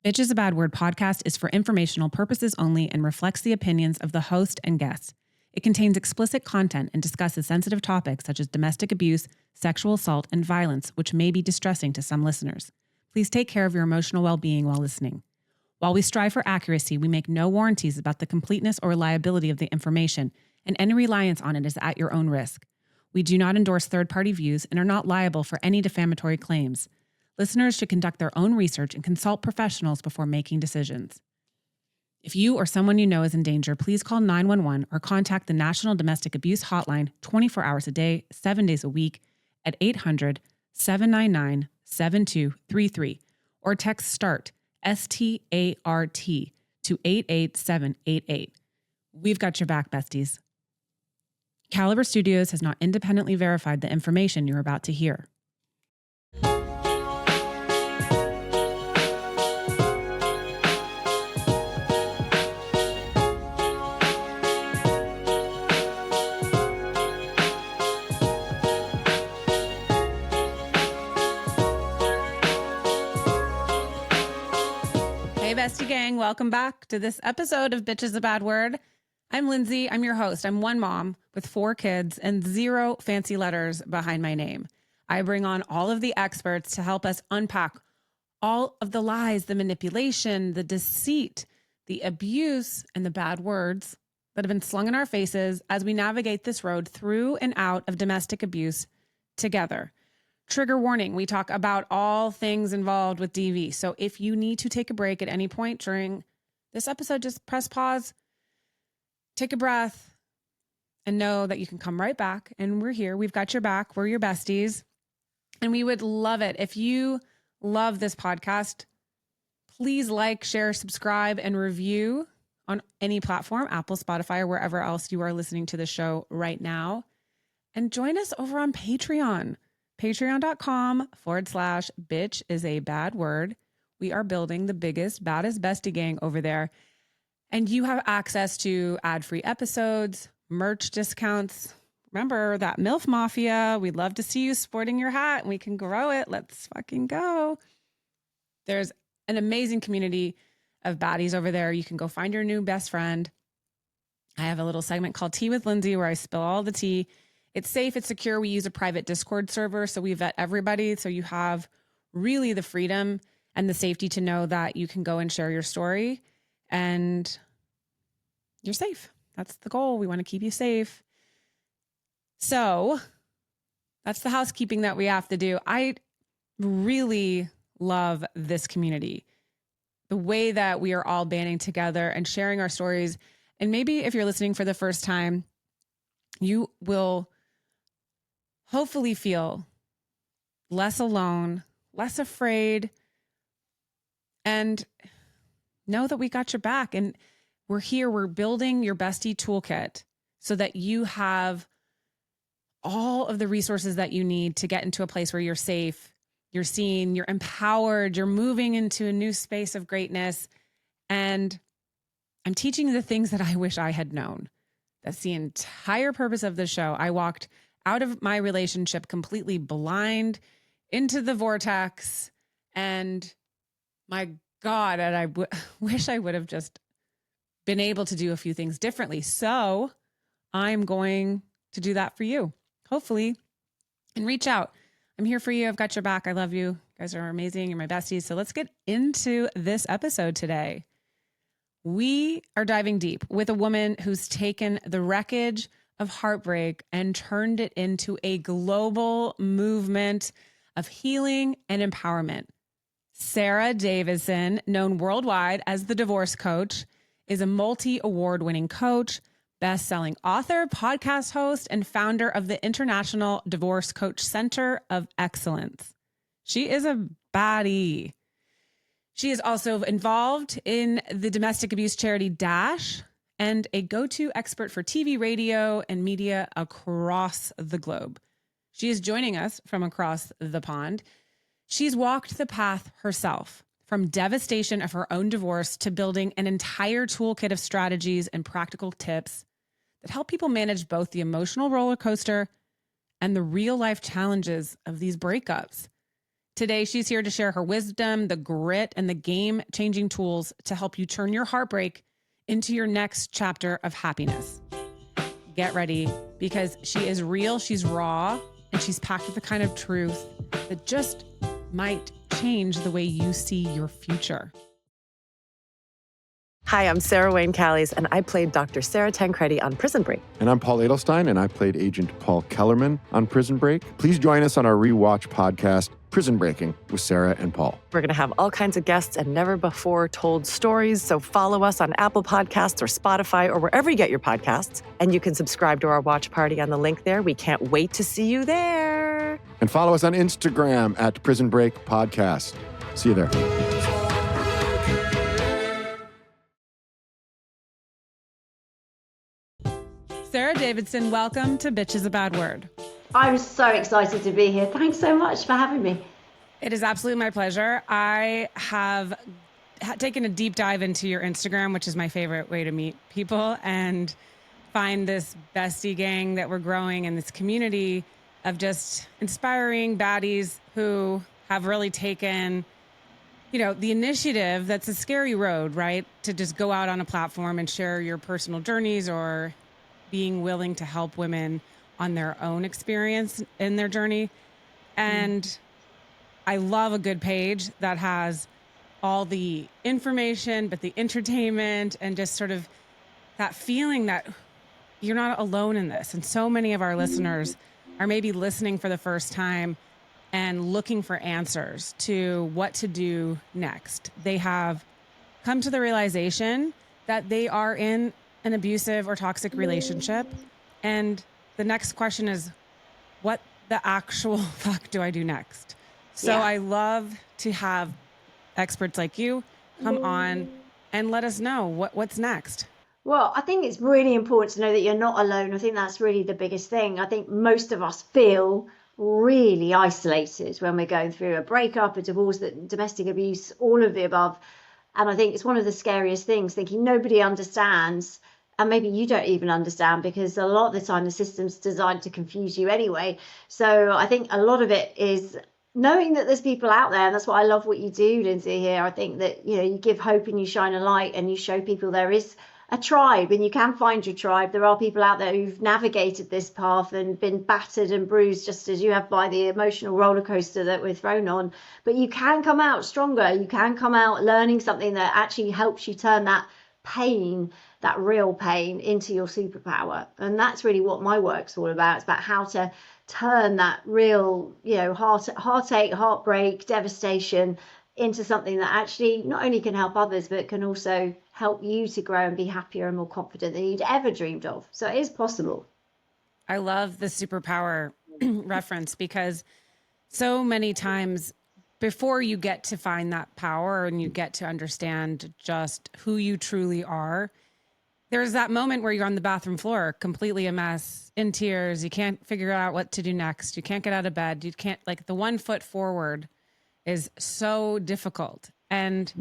Bitch is a Bad Word podcast is for informational purposes only and reflects the opinions of the host and guests. It contains explicit content and discusses sensitive topics such as domestic abuse, sexual assault, and violence, which may be distressing to some listeners. Please take care of your emotional well-being while listening. While we strive for accuracy, we make no warranties about the completeness or reliability of the information, and any reliance on it is at your own risk. We do not endorse third-party views and are not liable for any defamatory claims. Listeners should conduct their own research and consult professionals before making decisions. If you or someone you know is in danger, please call 911 or contact the National Domestic Abuse Hotline 24 hours a day, 7 days a week at 800-799-7233 or text START, S-T-A-R-T, to 88788. We've got your back, besties. Caliber Studios has not independently verified the information you're about to hear. Hey, bestie gang. Welcome back to this episode of Bitch is a Bad Word. I'm Lindsay. I'm your host. I'm one mom with 4 kids and 0 fancy letters behind my name. I bring on all of the experts to help us unpack all of the lies, the manipulation, the deceit, the abuse, and the bad words that have been slung in our faces as we navigate this road through and out of domestic abuse together. Trigger warning, we talk about all things involved with DV. So if you need to take a break at any point during this episode, just press pause, take a breath, and know that you can come right back. And we're here. We've got your back. We're your besties. And we would love it. If you love this podcast, please like, share, subscribe, and review on any platform, Apple, Spotify, or wherever else you are listening to the show right now. And join us over on Patreon. Patreon.com/bitch is a bad word. We are building the biggest, baddest bestie gang over there. And you have access to ad-free episodes, merch discounts. Remember that MILF Mafia. We'd love to see you sporting your hat and we can grow it. Let's fucking go. There's an amazing community of baddies over there. You can go find your new best friend. I have a little segment called Tea with Lindsay where I spill all the tea. It's safe, it's secure. We use a private Discord server, so we vet everybody. So you have really the freedom and the safety to know that you can go and share your story and you're safe. That's the goal. We want to keep you safe. So that's the housekeeping that we have to do. I really love this community. The way that we are all banding together and sharing our stories. And maybe if you're listening for the first time, you will hopefully feel less alone, less afraid, and know that we got your back. And we're here, we're building your bestie toolkit so that you have all of the resources that you need to get into a place where you're safe, you're seen, you're empowered, you're moving into a new space of greatness. And I'm teaching you the things that I wish I had known. That's the entire purpose of the show. I walked out of my relationship completely blind into the vortex. And my God, and I wish I would have just been able to do a few things differently. So I'm going to do that for you, hopefully, and reach out. I'm here for you. I've got your back. I love you. You guys are amazing. You're my besties. So let's get into this episode today. We are diving deep with a woman who's taken the wreckage of heartbreak and turned it into a global movement of healing and empowerment. Sara Davison, known worldwide as the Divorce Coach, is a multi-award-winning coach, best-selling author, podcast host, and founder of the International Divorce Coach Center of Excellence. She is a baddie. She is also involved in the domestic abuse charity DASH and a go-to expert for TV, radio, and media across the globe. She is joining us from across the pond. She's walked the path herself, from devastation of her own divorce to building an entire toolkit of strategies and practical tips that help people manage both the emotional roller coaster and the real-life challenges of these breakups. Today, she's here to share her wisdom, the grit, and the game-changing tools to help you turn your heartbreak into your next chapter of happiness. Get ready, because she is real, she's raw, and she's packed with the kind of truth that just might change the way you see your future. Hi, I'm Sarah Wayne Callies, and I played Dr. Sarah Tancredi on Prison Break. And I'm Paul Edelstein, and I played Agent Paul Kellerman on Prison Break. Please join us on our rewatch podcast, Prison Breaking, with Sarah and Paul. We're going to have all kinds of guests and never-before-told stories, so follow us on Apple Podcasts or Spotify or wherever you get your podcasts. And you can subscribe to our watch party on the link there. We can't wait to see you there. And follow us on Instagram at Prison Break Podcast. See you there. Sara Davison, welcome to Bitch is a Bad Word. I'm so excited to be here. Thanks so much for having me. It is absolutely my pleasure. I have taken a deep dive into your Instagram, which is my favorite way to meet people, and find this bestie gang that we're growing in this community of just inspiring baddies who have really taken, the initiative. That's a scary road, right? To just go out on a platform and share your personal journeys, or being willing to help women on their own experience in their journey. And I love a good page that has all the information, but the entertainment and just sort of that feeling that you're not alone in this. And so many of our listeners are maybe listening for the first time and looking for answers to what to do next. They have come to the realization that they are in an abusive or toxic relationship. And the next question is, what the actual fuck do I do next? So I love to have experts like you come on and let us know what's next. Well, I think it's really important to know that you're not alone. I think that's really the biggest thing. I think most of us feel really isolated when we're going through a breakup, a divorce, domestic abuse, all of the above. And I think it's one of the scariest things, thinking nobody understands. And maybe you don't even understand, because a lot of the time the system's designed to confuse you anyway. So I think a lot of it is knowing that there's people out there. And that's why I love what you do, Lindsay, here. I think that, you give hope and you shine a light and you show people there is a tribe, and you can find your tribe. There are people out there who've navigated this path and been battered and bruised, just as you have, by the emotional roller coaster that we're thrown on. But you can come out stronger. You can come out learning something that actually helps you turn that pain, that real pain, into your superpower. And that's really what my work's all about. It's about how to turn that real, heartache, heartbreak, devastation into something that actually not only can help others, but can also help you to grow and be happier and more confident than you'd ever dreamed of. So it is possible. I love the superpower reference, because so many times before you get to find that power and you get to understand just who you truly are, there's that moment where you're on the bathroom floor, completely a mess, in tears. You can't figure out what to do next. You can't get out of bed. You can't, the 1 foot forward is so difficult. And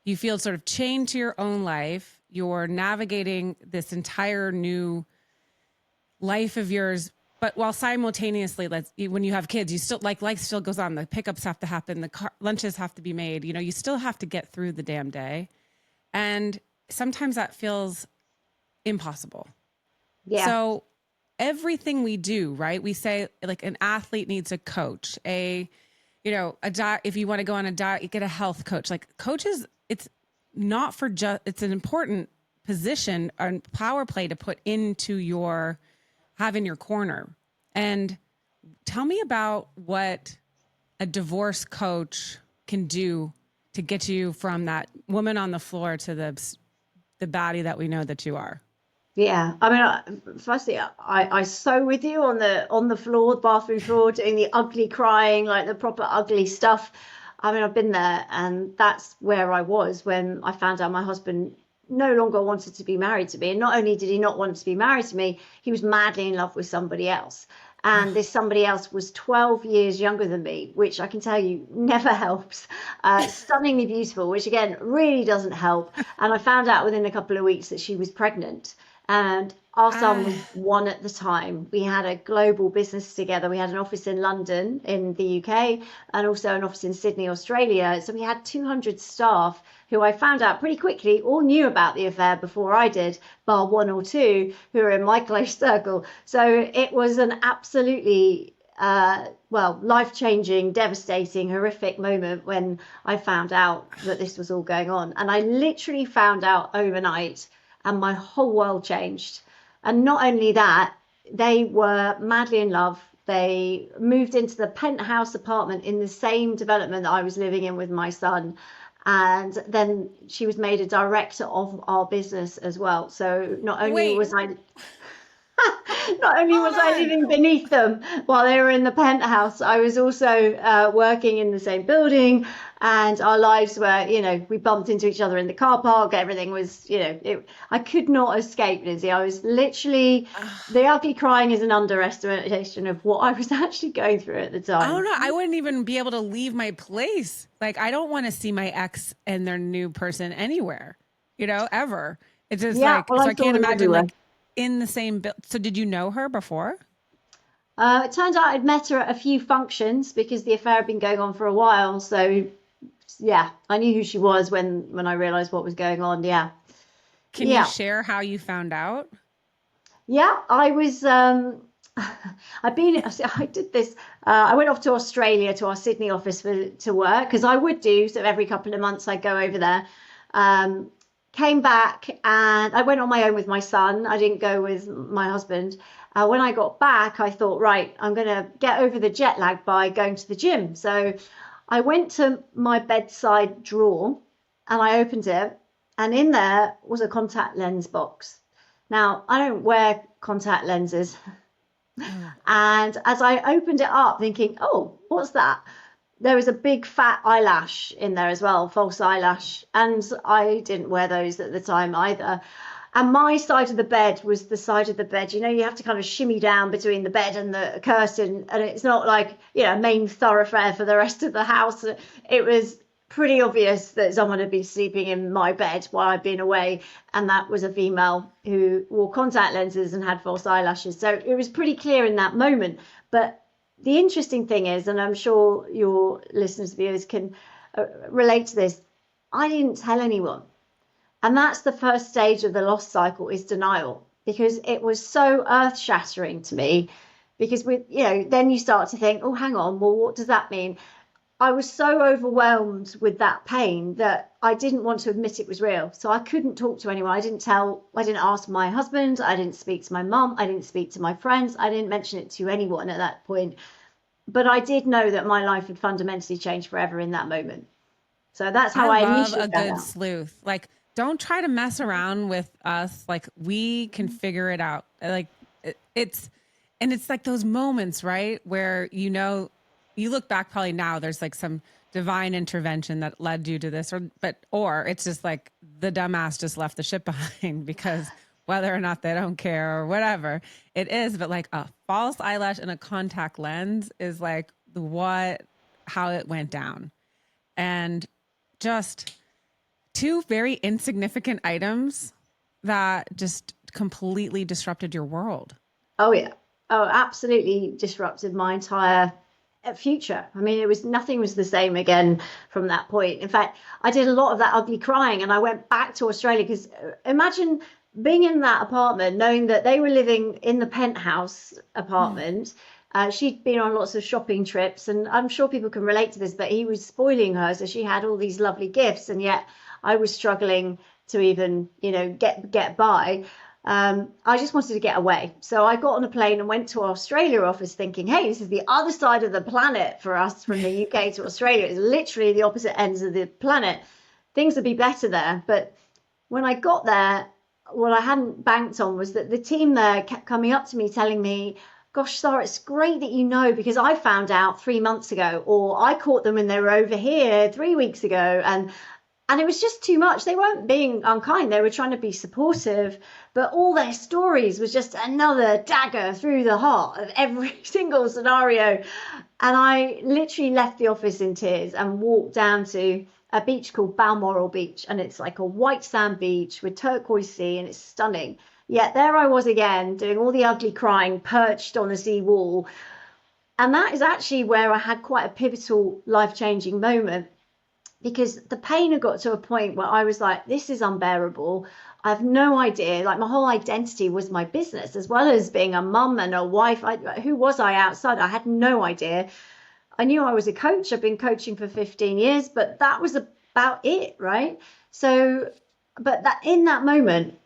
you feel sort of chained to your own life. You're navigating this entire new life of yours. But while simultaneously, when you have kids, you still, life still goes on. The pickups have to happen. Lunches have to be made. You still have to get through the damn day. And sometimes that feels impossible. Yeah. So everything we do, right? We say an athlete needs a coach, if you want to go on a diet, you get a health coach. Coaches, it's not for it's an important position and power play to put into have in your corner. And tell me about what a divorce coach can do to get you from that woman on the floor to the baddie that we know that you are. Yeah, I mean, firstly, I so with you on the floor, the bathroom floor, doing the ugly crying, the proper ugly stuff. I mean, I've been there, and that's where I was when I found out my husband no longer wanted to be married to me. And not only did he not want to be married to me, he was madly in love with somebody else. And this somebody else was 12 years younger than me, which I can tell you never helps. Stunningly beautiful, which again really doesn't help. And I found out within a couple of weeks that she was pregnant. And our son was Ah, 1 at the time. We had a global business together. We had an office in London in the UK and also an office in Sydney, Australia. So we had 200 staff who I found out pretty quickly all knew about the affair before I did, bar 1 or 2 who were in my close circle. So it was an absolutely life-changing, devastating, horrific moment when I found out that this was all going on. And I literally found out overnight, and my whole world changed. And not only that, they were madly in love. They moved into the penthouse apartment in the same development that I was living in with my son. And then she was made a director of our business as well. So wait, not only hold was I on. living beneath them while they were in the penthouse, I was also working in the same building, and our lives were, we bumped into each other in the car park. Everything was, I could not escape, Lizzie. I was literally, the ugly crying is an underestimation of what I was actually going through at the I don't time. know. I wouldn't even be able to leave my place. Like, I don't want to see my ex and their new person anywhere, ever. It's just Yeah, like, well, so I I saw can't them imagine everywhere. like in the same build. So did you know her before? It turns out I'd met her at a few functions because the affair had been going on for a while. So yeah, I knew who she was when I realized what was going on. Yeah. Can you Yeah. share how you found out? Yeah, I was I did this I went off to Australia to our Sydney office to work, because I would do so every couple of months. I'd go over there. um Came back and I went on my own with my son. I didn't go with my husband. When I got back, I thought, right, I'm gonna get over the jet lag by going to the gym. So I went to my bedside drawer and I opened it, and in there was a contact lens box. Now, I don't wear contact lenses. Oh, And as I opened it up, thinking, oh, what's that? There was a big fat eyelash in there as well, false eyelash. And I didn't wear those at the time either. And my side of the bed was the side of the bed, you have to kind of shimmy down between the bed and the curtain. And it's not like, main thoroughfare for the rest of the house. It was pretty obvious that someone had been sleeping in my bed while I'd been away. And that was a female who wore contact lenses and had false eyelashes. So it was pretty clear in that moment. But the interesting thing is, and I'm sure your listeners, viewers can relate to this, I didn't tell anyone. And that's the first stage of the loss cycle, is denial, because it was so earth shattering to me. Because then you start to think, oh, hang on, well, what does that mean? I was so overwhelmed with that pain that I didn't want to admit it was real. So I couldn't talk to anyone. I didn't ask my husband. I didn't speak to my mum. I didn't speak to my friends. I didn't mention it to anyone at that point. But I did know that my life had fundamentally changed forever in that moment. So that's I how I love initially a found good out. sleuth. Like, don't try to mess around with us. Like, we can figure it out. Like, it's like those moments, right? Where, you look back probably now, there's like some divine intervention that led you to this, or it's just like the dumbass just left the ship behind because whether or not they don't care or whatever it is. But like a false eyelash and a contact lens is like how it went down. And just two very insignificant items that just completely disrupted your world. Oh yeah. Oh, absolutely disrupted my entire future. I mean, nothing was the same again from that point. In fact, I did a lot of that ugly crying, and I went back to Australia because imagine being in that apartment, knowing that they were living in the penthouse apartment. She'd been on lots of shopping trips, and I'm sure people can relate to this, but he was spoiling her. So she had all these lovely gifts, and yet I was struggling to even, get by. I just wanted to get away. So I got on a plane and went to our Australia office thinking, hey, this is the other side of the planet for us from the UK to Australia. It's literally the opposite ends of the planet. Things would be better there. But when I got there, what I hadn't banked on was that the team there kept coming up to me telling me, gosh, Sarah, it's great that you know, because I found out 3 months ago, or I caught them when they were over here 3 weeks ago. And it was just too much. They weren't being unkind. They were trying to be supportive, but all their stories was just another dagger through the heart of every single scenario. And I literally left the office in tears and walked down to a beach called Balmoral Beach. And it's like a white sand beach with turquoise sea, and it's stunning. Yet there I was again, doing all the ugly crying, perched on the sea wall. And that is actually where I had quite a pivotal, life-changing moment, because the pain had got to a point where I was like, this is unbearable. I have no idea. Like, my whole identity was my business, as well as being a mum and a wife. Who was I outside? I had no idea. I knew I was a coach. I've been coaching for 15 years, but that was about it, right? So, but that in that moment,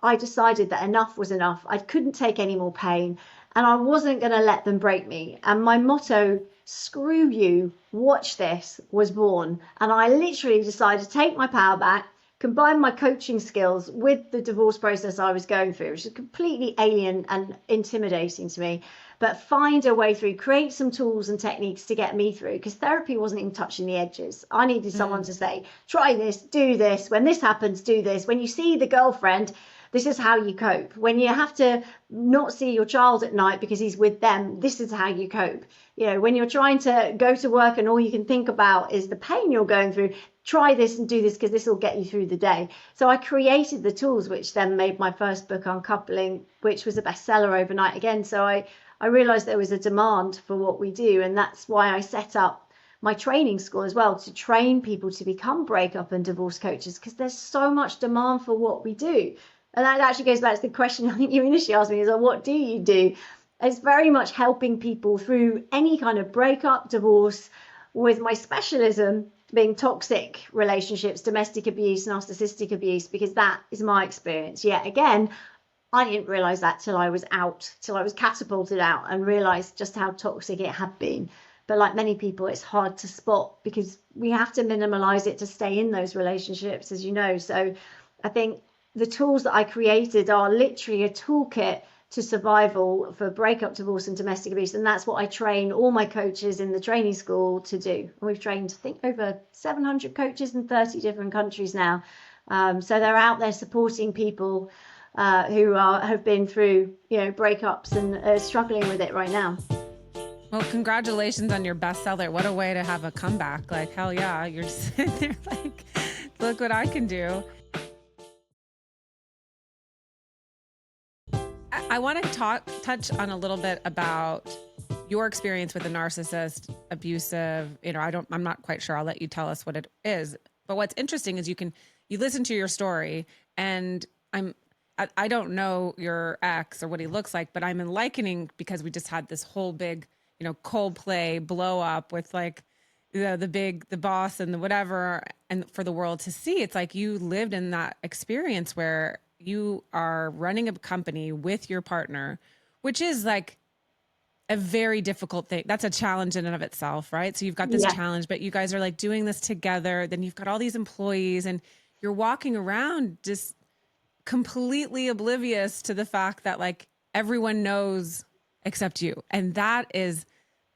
I decided that enough was enough. I couldn't take any more pain, and I wasn't going to let them break me. And my motto, screw you, watch this, was born. And I literally decided to take my power back, combine my coaching skills with the divorce process I was going through, which is completely alien and intimidating to me, but find a way through, create some tools and techniques to get me through, because therapy wasn't even touching the edges. I needed someone to say, try this, do this. When this happens, do this. When you see the girlfriend, this is how you cope. When you have to not see your child at night because he's with them, this is how you cope. You know, when you're trying to go to work and all you can think about is the pain you're going through, try this and do this, because this will get you through the day. So I created the tools, which then made my first book, Uncoupling, which was a bestseller overnight again. So I realized there was a demand for what we do. And that's why I set up my training school as well, to train people to become breakup and divorce coaches, because there's so much demand for what we do. And that actually goes back to the question I think you initially asked me, is, what do you do? It's very much helping people through any kind of breakup, divorce, with my specialism being toxic relationships, domestic abuse, narcissistic abuse, because that is my experience. Yet again, I didn't realize that till I was catapulted out and realized just how toxic it had been. But like many people, it's hard to spot because we have to minimalize it to stay in those relationships, as you know. So I think the tools that I created are literally a toolkit to survival for breakup, divorce, and domestic abuse. And that's what I train all my coaches in the training school to do. And we've trained, I think, over 700 coaches in 30 different countries now. So they're out there supporting people who have been through, breakups and are struggling with it right now. Well, congratulations on your bestseller. What a way to have a comeback. Like, hell yeah, you're sitting there like, look what I can do. I want to touch on a little bit about your experience with a narcissist, abusive, I'm not quite sure. I'll let you tell us what it is. But what's interesting is you listen to your story, and I don't know your ex or what he looks like, but I'm likening, because we just had this whole big, Coldplay blow up with like the boss and the whatever, and for the world to see. It's like you lived in that experience where you are running a company with your partner, which is like a very difficult thing. That's a challenge in and of itself, right? So you've got this challenge, but you guys are like doing this together. Then you've got all these employees, and you're walking around just completely oblivious to the fact that like everyone knows except you. And that is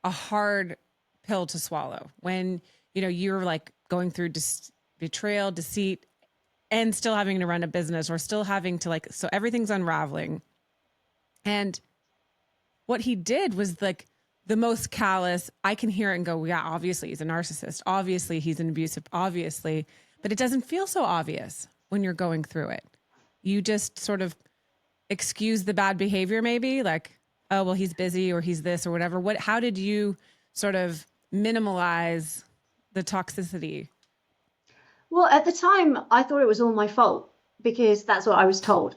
a hard pill to swallow when, you're like going through betrayal, deceit, and still having to run a business, or still having to so everything's unraveling. And what he did was like the most callous. I can hear it and go, yeah, obviously he's a narcissist. Obviously he's an abusive, obviously, but it doesn't feel so obvious when you're going through it. You just sort of excuse the bad behavior, maybe like, oh, well, he's busy or he's this or whatever. How did you sort of minimalize the toxicity? Well, at the time, I thought it was all my fault because that's what I was told.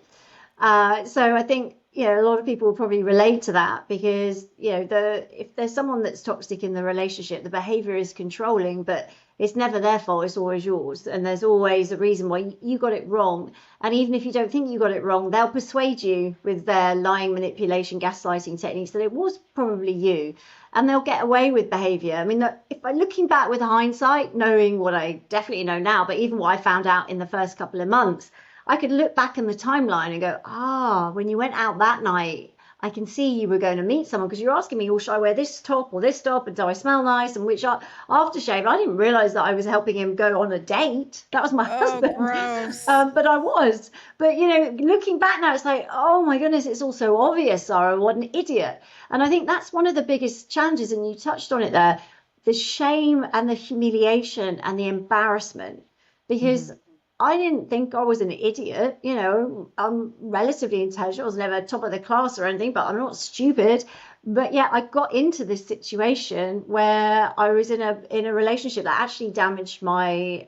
So I think, a lot of people will probably relate to that because, if there's someone that's toxic in the relationship, the behavior is controlling, but it's never their fault. It's always yours. And there's always a reason why you got it wrong. And even if you don't think you got it wrong, they'll persuade you with their lying, manipulation, gaslighting techniques that it was probably you. And they'll get away with behavior. I mean, if I'm looking back with hindsight, knowing what I definitely know now, but even what I found out in the first couple of months, I could look back in the timeline and go, when you went out that night, I can see you were going to meet someone because you're asking me, should I wear this top or this top? And do I smell nice? And which aftershave? I didn't realize that I was helping him go on a date. That was my husband. Gross. But I was. But, looking back now, it's like, oh my goodness, it's all so obvious, Sara. What an idiot. And I think that's one of the biggest challenges. And you touched on it there, the shame and the humiliation and the embarrassment. Because I didn't think I was an idiot. You know, I'm relatively intelligent. I was never top of the class or anything, but I'm not stupid. But yeah, I got into this situation where I was in a relationship that actually damaged my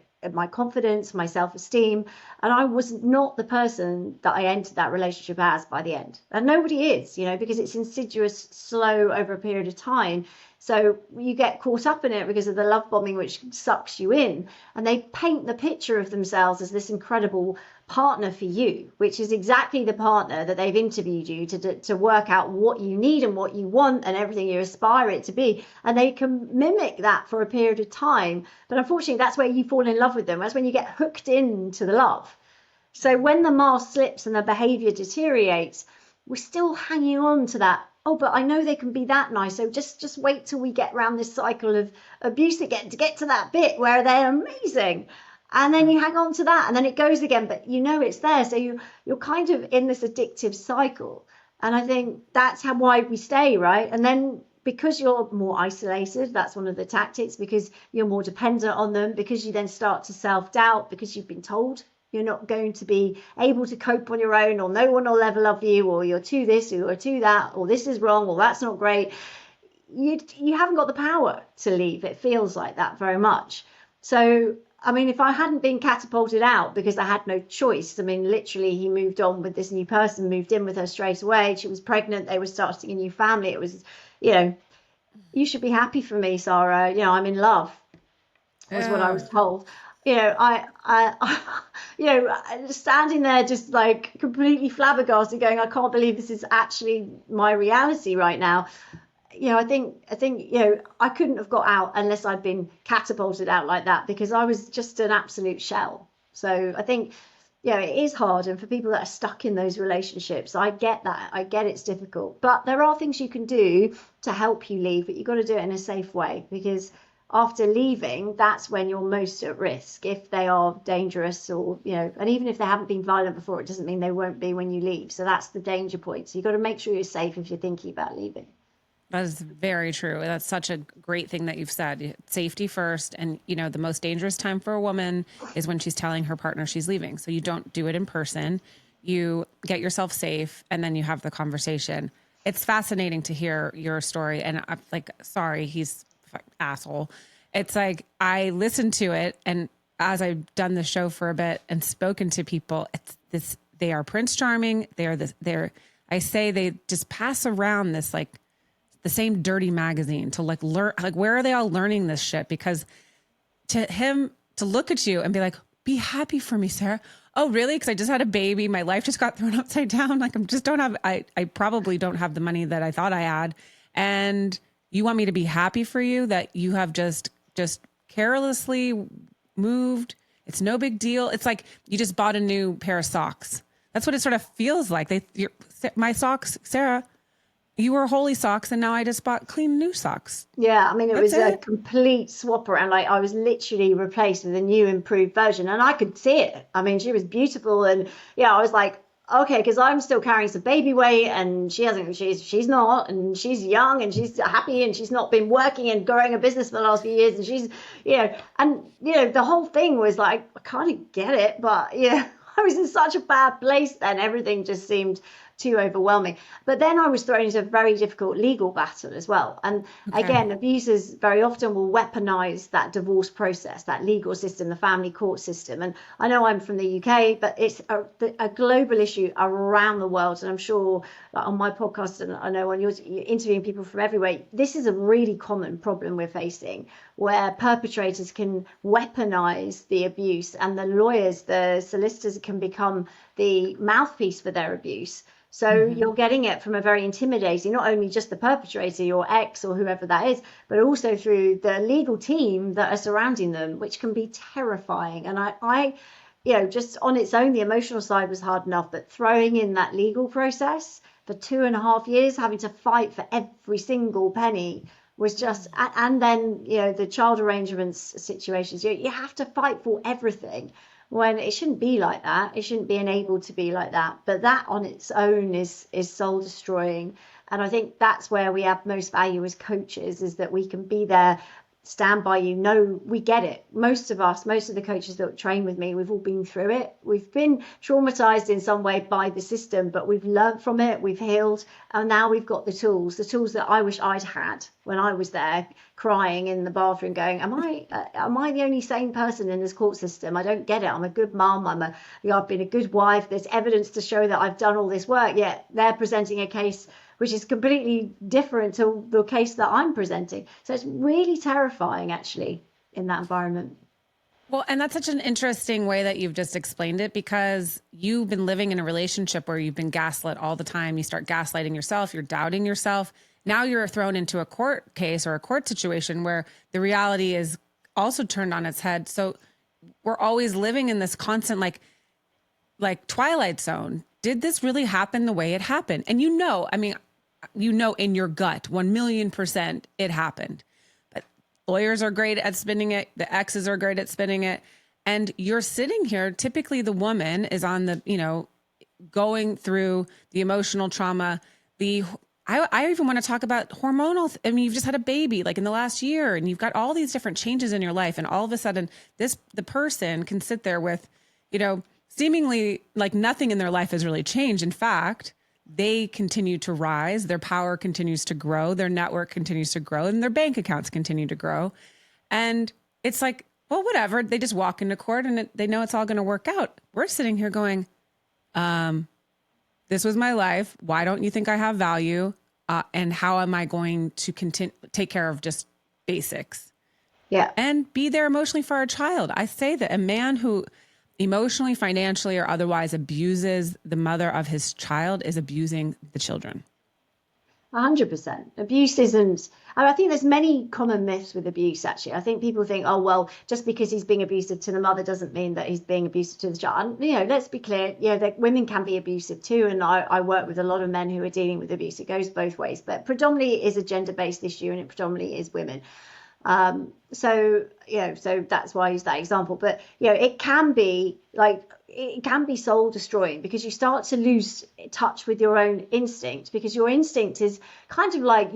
confidence, my self-esteem, and I was not the person that I entered that relationship as by the end. And nobody is, you know, because it's insidious, slow over a period of time. So you get caught up in it because of the love bombing, which sucks you in. And they paint the picture of themselves as this incredible partner for you, which is exactly the partner that they've interviewed you to work out what you need and what you want and everything you aspire it to be. And they can mimic that for a period of time. But unfortunately, that's where you fall in love with them. That's when you get hooked into the love. So when the mask slips and the behavior deteriorates, we're still hanging on to that. Oh, but I know they can be that nice. So just wait till we get around this cycle of abuse again to get to that bit where they're amazing. And then you hang on to that and then it goes again, but you know it's there. So you're kind of in this addictive cycle. And I think that's why we stay, right? And then because you're more isolated, that's one of the tactics, because you're more dependent on them, because you then start to self-doubt, because you've been told you're not going to be able to cope on your own, or no one will ever love you, or you're too this, or you're too that, or this is wrong, or that's not great. You haven't got the power to leave. It feels like that very much. So, I mean, if I hadn't been catapulted out because I had no choice, I mean, literally he moved on with this new person, moved in with her straight away. She was pregnant. They were starting a new family. It was, you know, you should be happy for me, Sara. You know, I'm in love, was what I was told. You know, you know, standing there just like completely flabbergasted, going, I can't believe this is actually my reality right now. You know, I think, you know, I couldn't have got out unless I'd been catapulted out like that, because I was just an absolute shell. So I think, you know, it is hard. And for people that are stuck in those relationships, I get that. I get it's difficult. But there are things you can do to help you leave, but you've got to do it in a safe way, because after leaving, that's when you're most at risk. If they are dangerous, or, you know, and even if they haven't been violent before, it doesn't mean they won't be when you leave. So that's the danger point. So you've got to make sure you're safe if you're thinking about leaving. That is very true. That's such a great thing that you've said. Safety first. And, you know, the most dangerous time for a woman is when she's telling her partner she's leaving. So you don't do it in person. You get yourself safe and then you have the conversation. It's fascinating to hear your story. And I'm like, sorry, he's an asshole. It's like, I listened to it. And as I've done the show for a bit and spoken to people, it's this, they are Prince Charming. I say they just pass around this, like, the same dirty magazine to like learn, like, where are they all learning this shit? Because to him to look at you and be like, be happy for me, Sara. Oh, really? Because I just had a baby. My life just got thrown upside down. Like, I probably don't have the money that I thought I had. And you want me to be happy for you that you have just carelessly moved. It's no big deal. It's like you just bought a new pair of socks. That's what it sort of feels like. My socks, Sara, you were holy socks, and now I just bought clean new socks. Yeah, I mean, it was a complete swap around. Like, I was literally replaced with a new, improved version, and I could see it. I mean, she was beautiful, and yeah, I was like, okay, because I'm still carrying some baby weight, and she's not, and she's young, and she's happy, and she's not been working and growing a business for the last few years, and she's, you know, and you know, the whole thing was like, I kind of get it, but yeah, I was in such a bad place then. Everything just seemed too overwhelming. But then I was thrown into a very difficult legal battle as well. And again, abusers very often will weaponize that divorce process, that legal system, the family court system. And I know I'm from the UK, but it's a global issue around the world. And I'm sure, like, on my podcast, and I know on yours, you're interviewing people from everywhere, this is a really common problem we're facing, where perpetrators can weaponize the abuse, and the lawyers, the solicitors, can become the mouthpiece for their abuse. So you're getting it from a very intimidating, not only just the perpetrator, your ex or whoever that is, but also through the legal team that are surrounding them, which can be terrifying. And I, you know, just on its own, the emotional side was hard enough, but throwing in that legal process for 2.5 years, having to fight for every single penny was just, and then, you know, the child arrangements situations, you have to fight for everything, when it shouldn't be like that. It shouldn't be enabled to be like that. But that on its own is soul destroying. And I think that's where we add most value as coaches, is that we can be there stand by you. No, we get it. Most of the coaches that train with me, we've all been through it. We've been traumatized in some way by the system, but we've learned from it, we've healed, and now we've got the tools that I wish I'd had when I was there crying in the bathroom going, am I the only sane person in this court system? I don't get it. I'm a good mum. I've been a good wife. There's evidence to show that I've done all this work, yet they're presenting a case which is completely different to the case that I'm presenting. So it's really terrifying, actually, in that environment. Well, and that's such an interesting way that you've just explained it, because you've been living in a relationship where you've been gaslit all the time. You start gaslighting yourself, you're doubting yourself. Now you're thrown into a court case or a court situation where the reality is also turned on its head. So we're always living in this constant, like Twilight Zone. Did this really happen the way it happened? And you know in your gut, 1,000,000% it happened. But lawyers are great at spinning it. The exes are great at spinning it. And you're sitting here, typically the woman is on the, going through the emotional trauma. I even want to talk about hormonal. You've just had a baby like in the last year, and you've got all these different changes in your life. And all of a sudden the person can sit there with, seemingly like nothing in their life has really changed. In fact, they continue to rise, their power continues to grow, their network continues to grow, and their bank accounts continue to grow. And it's like, well, whatever. They just walk into court and they know it's all going to work out. We're sitting here going, this was my life. Why don't you think I have value? And how am I going to take care of just basics? Yeah. And be there emotionally for our child. I say that a man who emotionally, financially, or otherwise abuses the mother of his child is abusing the children. 100%. Abuse isn't. I think there's many common myths with abuse, actually. I think people think, oh, well, just because he's being abusive to the mother doesn't mean that he's being abusive to the child. And, let's be clear, that women can be abusive too. And I work with a lot of men who are dealing with abuse. It goes both ways. But predominantly it is a gender-based issue, and it predominantly is women. So that's why I use that example. But, it can be soul destroying, because you start to lose touch with your own instinct, because your instinct is kind of like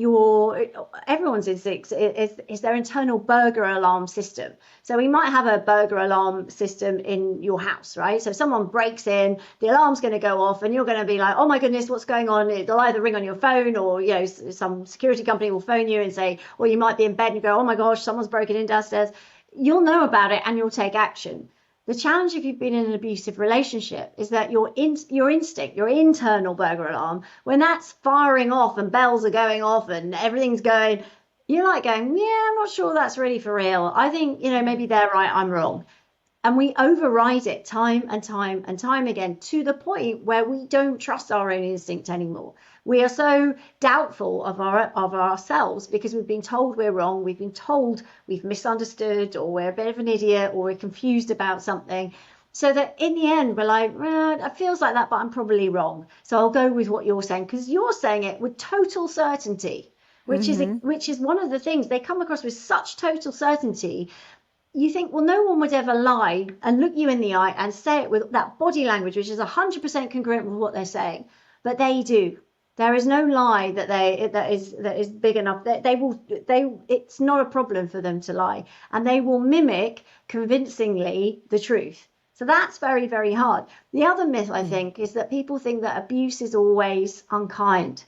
everyone's instinct is their internal burglar alarm system. So we might have a burglar alarm system in your house, right? So if someone breaks in, the alarm's going to go off and you're going to be like, oh my goodness, what's going on? It'll either ring on your phone, or, some security company will phone you and say, or you might be in bed and you go, oh my gosh, someone's broken in downstairs. You'll know about it and you'll take action. The challenge if you've been in an abusive relationship is that your instinct, your internal burglar alarm, when that's firing off and bells are going off and everything's going, you're like going, yeah, I'm not sure that's really for real. I think, maybe they're right, I'm wrong. And we override it time and time and time again, to the point where we don't trust our own instinct anymore. We are so doubtful of ourselves because we've been told we're wrong. We've been told we've misunderstood, or we're a bit of an idiot, or we're confused about something. So that in the end, we're like, it feels like that, but I'm probably wrong. So I'll go with what you're saying, because you're saying it with total certainty, which is one of the things they come across with such total certainty. You think, well, no one would ever lie and look you in the eye and say it with that body language, which is 100% congruent with what they're saying. But they do. There is no lie that is big enough. It's not a problem for them to lie, and they will mimic convincingly the truth. So that's very, very hard. The other myth, I think, is that people think that abuse is always unkind,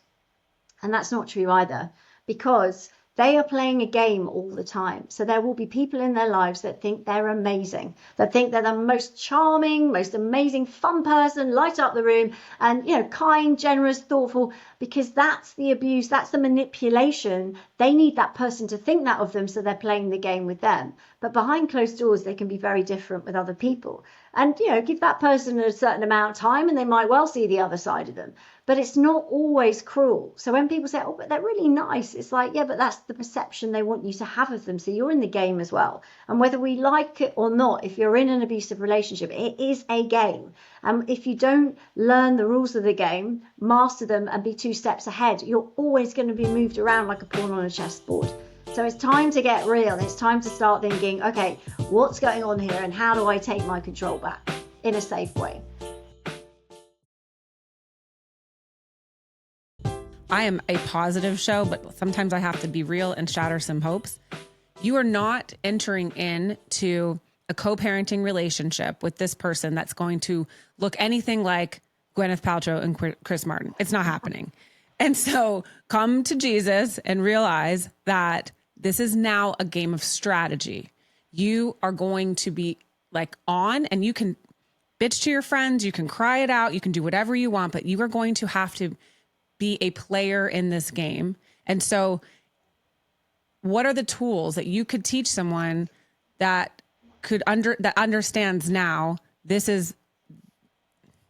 and that's not true either, because they are playing a game all the time. So there will be people in their lives that think they're amazing, that think they're the most charming, most amazing, fun person, light up the room, and, kind, generous, thoughtful, because that's the abuse, that's the manipulation. They need that person to think that of them, so they're playing the game with them. But behind closed doors, they can be very different with other people. And, give that person a certain amount of time and they might well see the other side of them. But it's not always cruel. So when people say, oh, but they're really nice, it's like, yeah, but that's the perception they want you to have of them. So you're in the game as well. And whether we like it or not, if you're in an abusive relationship, it is a game. And if you don't learn the rules of the game, master them, and be 2 steps ahead, you're always going to be moved around like a pawn on a chessboard. So it's time to get real. It's time to start thinking, okay, what's going on here and how do I take my control back in a safe way? I am a positive show, but sometimes I have to be real and shatter some hopes. You are not entering into a co-parenting relationship with this person that's going to look anything like Gwyneth Paltrow and Chris Martin. It's not happening. And so come to Jesus and realize that this is now a game of strategy. You are going to be like on, and you can bitch to your friends, you can cry it out, you can do whatever you want, but you are going to have to be a player in this game. And so what are the tools that you could teach someone that that understands now, this is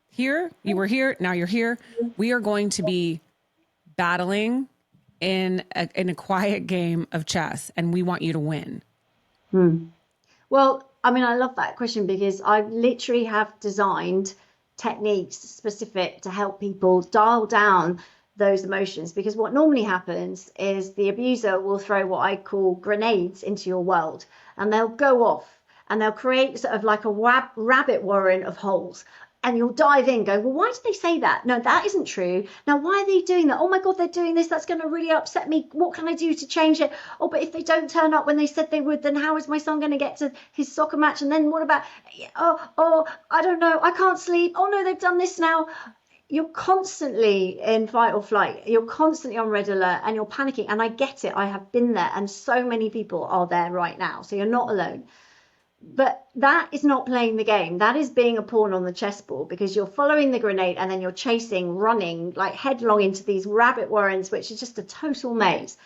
here, you were here, now you're here. We are going to be battling in a quiet game of chess, and we want you to win. Well, I mean, I love that question because I literally have designed techniques specific to help people dial down those emotions, because what normally happens is the abuser will throw what I call grenades into your world, and they'll go off and they'll create sort of like a rabbit warren of holes. And you'll dive in, go, well, why did they say that? No, that isn't true. Now, why are they doing that? Oh my God, they're doing this. That's going to really upset me. What can I do to change it? Oh, but if they don't turn up when they said they would, then how is my son going to get to his soccer match? And then what about, I don't know. I can't sleep. Oh no, they've done this now. You're constantly in fight or flight. You're constantly on red alert and you're panicking. And I get it. I have been there, and so many people are there right now. So you're not alone. But that is not playing the game. That is being a pawn on the chessboard, because you're following the grenade and then you're chasing, running like headlong into these rabbit warrens, which is just a total maze.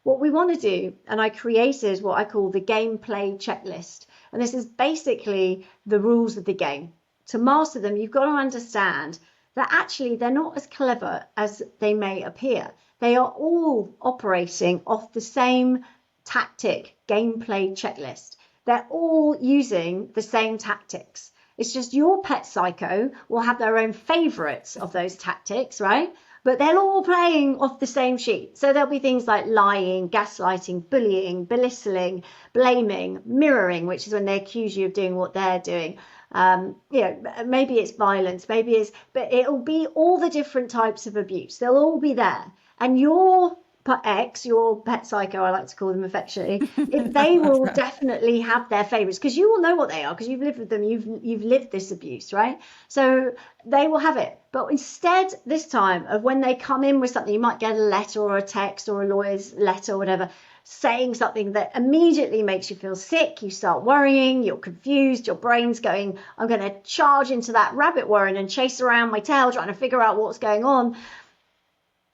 What we want to do, and I created what I call the gameplay checklist. And this is basically the rules of the game. To master them, you've got to understand that actually they're not as clever as they may appear. They are all operating off the same tactic gameplay checklist. They're all using the same tactics. It's just your pet psycho will have their own favorites of those tactics, right? But they're all playing off the same sheet. So there'll be things like lying, gaslighting, bullying, belittling, blaming, mirroring, which is when they accuse you of doing what they're doing. Maybe it's violence, but it'll be all the different types of abuse. They'll all be there. And your pet psycho, I like to call them affectionately, they will definitely have their favorites, because you will know what they are, because you've lived with them, you've lived this abuse, right? So they will have it. But instead, this time of when they come in with something, you might get a letter or a text or a lawyer's letter or whatever, saying something that immediately makes you feel sick. You start worrying, you're confused, your brain's going, I'm going to charge into that rabbit warren and chase around my tail trying to figure out what's going on.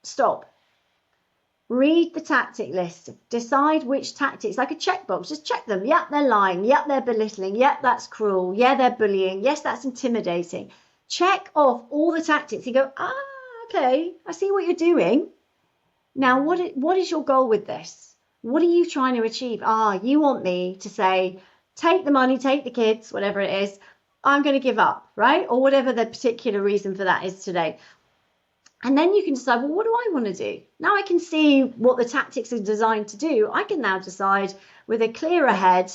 Stop. Read the tactic list. Decide which tactics, like a checkbox, just check them. Yep, they're lying. Yep, they're belittling. Yep, that's cruel. Yeah, they're bullying. Yes, that's intimidating. Check off all the tactics. You go, okay, I see what you're doing. Now, what is your goal with this? What are you trying to achieve? You want me to say, take the money, take the kids, whatever it is. I'm going to give up, right? Or whatever the particular reason for that is today. And then you can decide, well, what do I want to do? Now I can see what the tactics are designed to do. I can now decide with a clearer head,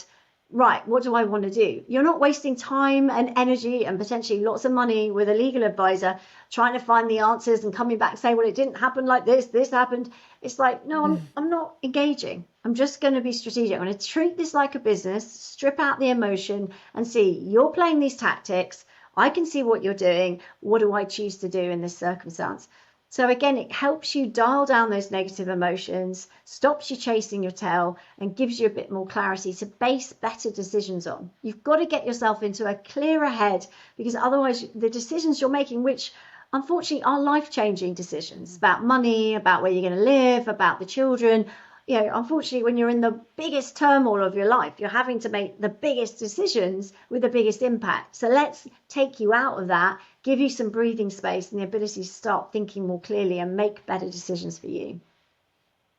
right, what do I want to do? You're not wasting time and energy and potentially lots of money with a legal advisor trying to find the answers and coming back and saying, well, it didn't happen like this happened. It's like, no, I'm not engaging. I'm just going to be strategic. I'm going to treat this like a business, strip out the emotion and see, you're playing these tactics. I can see what you're doing. What do I choose to do in this circumstance? So again, it helps you dial down those negative emotions, stops you chasing your tail, and gives you a bit more clarity to base better decisions on. You've got to get yourself into a clearer head, because otherwise the decisions you're making, which unfortunately are life-changing decisions about money, about where you're going to live, about the children, unfortunately, when you're in the biggest turmoil of your life, you're having to make the biggest decisions with the biggest impact. So let's take you out of that, give you some breathing space and the ability to start thinking more clearly and make better decisions for you.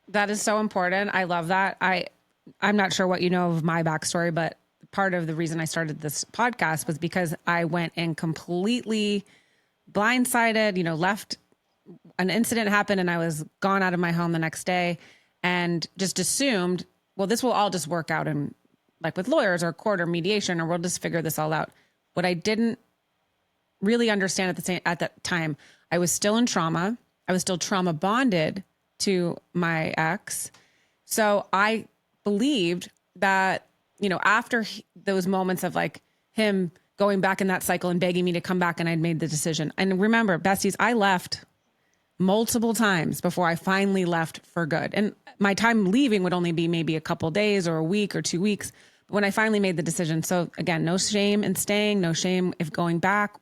That is so important. I love that. I'm not sure what you know of my backstory, but part of the reason I started this podcast was because I went in completely blindsided, left, an incident happened and I was gone out of my home the next day. And just assumed, well, this will all just work out in, like with lawyers or court or mediation, or we'll just figure this all out. What I didn't really understand at that time, I was still in trauma. I was still trauma bonded to my ex. So I believed that, after those moments of like him going back in that cycle and begging me to come back, and I'd made the decision. And remember, besties, I left multiple times before I finally left for good. And my time leaving would only be maybe a couple days or a week or 2 weeks. But when I finally made the decision, so again, no shame in staying, no shame if going back.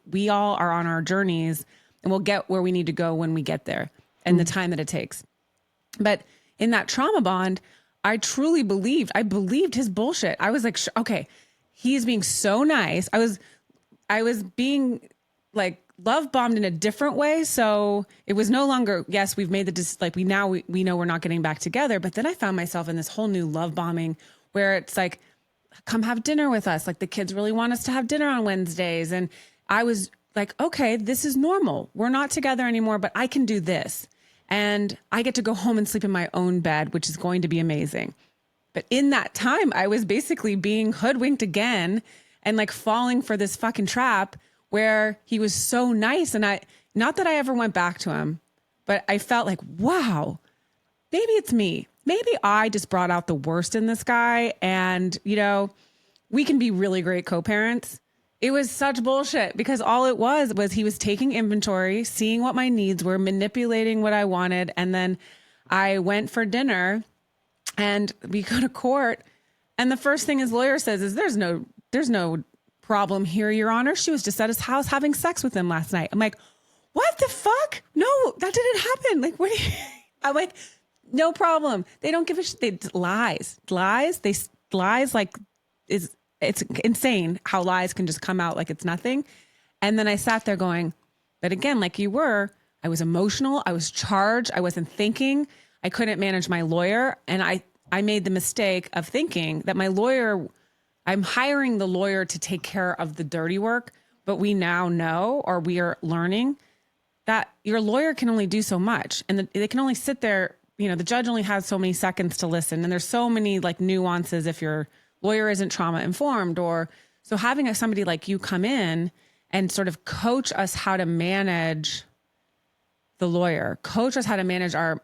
We all are on our journeys, and we'll get where we need to go when we get there, and the time that it takes. But in that trauma bond, I truly believed his bullshit. I was like, okay, he's being so nice. I was being like love bombed in a different way. So it was no longer, yes, we've made we know we're not getting back together. But then I found myself in this whole new love bombing where it's like, come have dinner with us. Like the kids really want us to have dinner on Wednesdays. And I was like, okay, this is normal. We're not together anymore, but I can do this. And I get to go home and sleep in my own bed, which is going to be amazing. But in that time, I was basically being hoodwinked again and like falling for this fucking trap where he was so nice. And not that I ever went back to him, but I felt like, wow, maybe it's me. Maybe I just brought out the worst in this guy. And, we can be really great co-parents. It was such bullshit because all it was he was taking inventory, seeing what my needs were, manipulating what I wanted. And then I went for dinner and we go to court. And the first thing his lawyer says is there's no problem here, Your Honor. She was just at his house having sex with him last night. I'm like, what the fuck? No, that didn't happen. Like, what? I'm like, no problem. They don't give a shit. They lies. Like it's insane how lies can just come out like it's nothing. And then I sat there going, but again, like you were, I was emotional. I was charged. I wasn't thinking. I couldn't manage my lawyer. And I made the mistake of thinking that my lawyer, I'm hiring the lawyer to take care of the dirty work. But we now know, or we are learning, that your lawyer can only do so much. And they can only sit there. The judge only has so many seconds to listen. And there's so many like nuances if your lawyer isn't trauma informed, or so having somebody like you come in and sort of coach us how to manage the lawyer, coach us how to manage our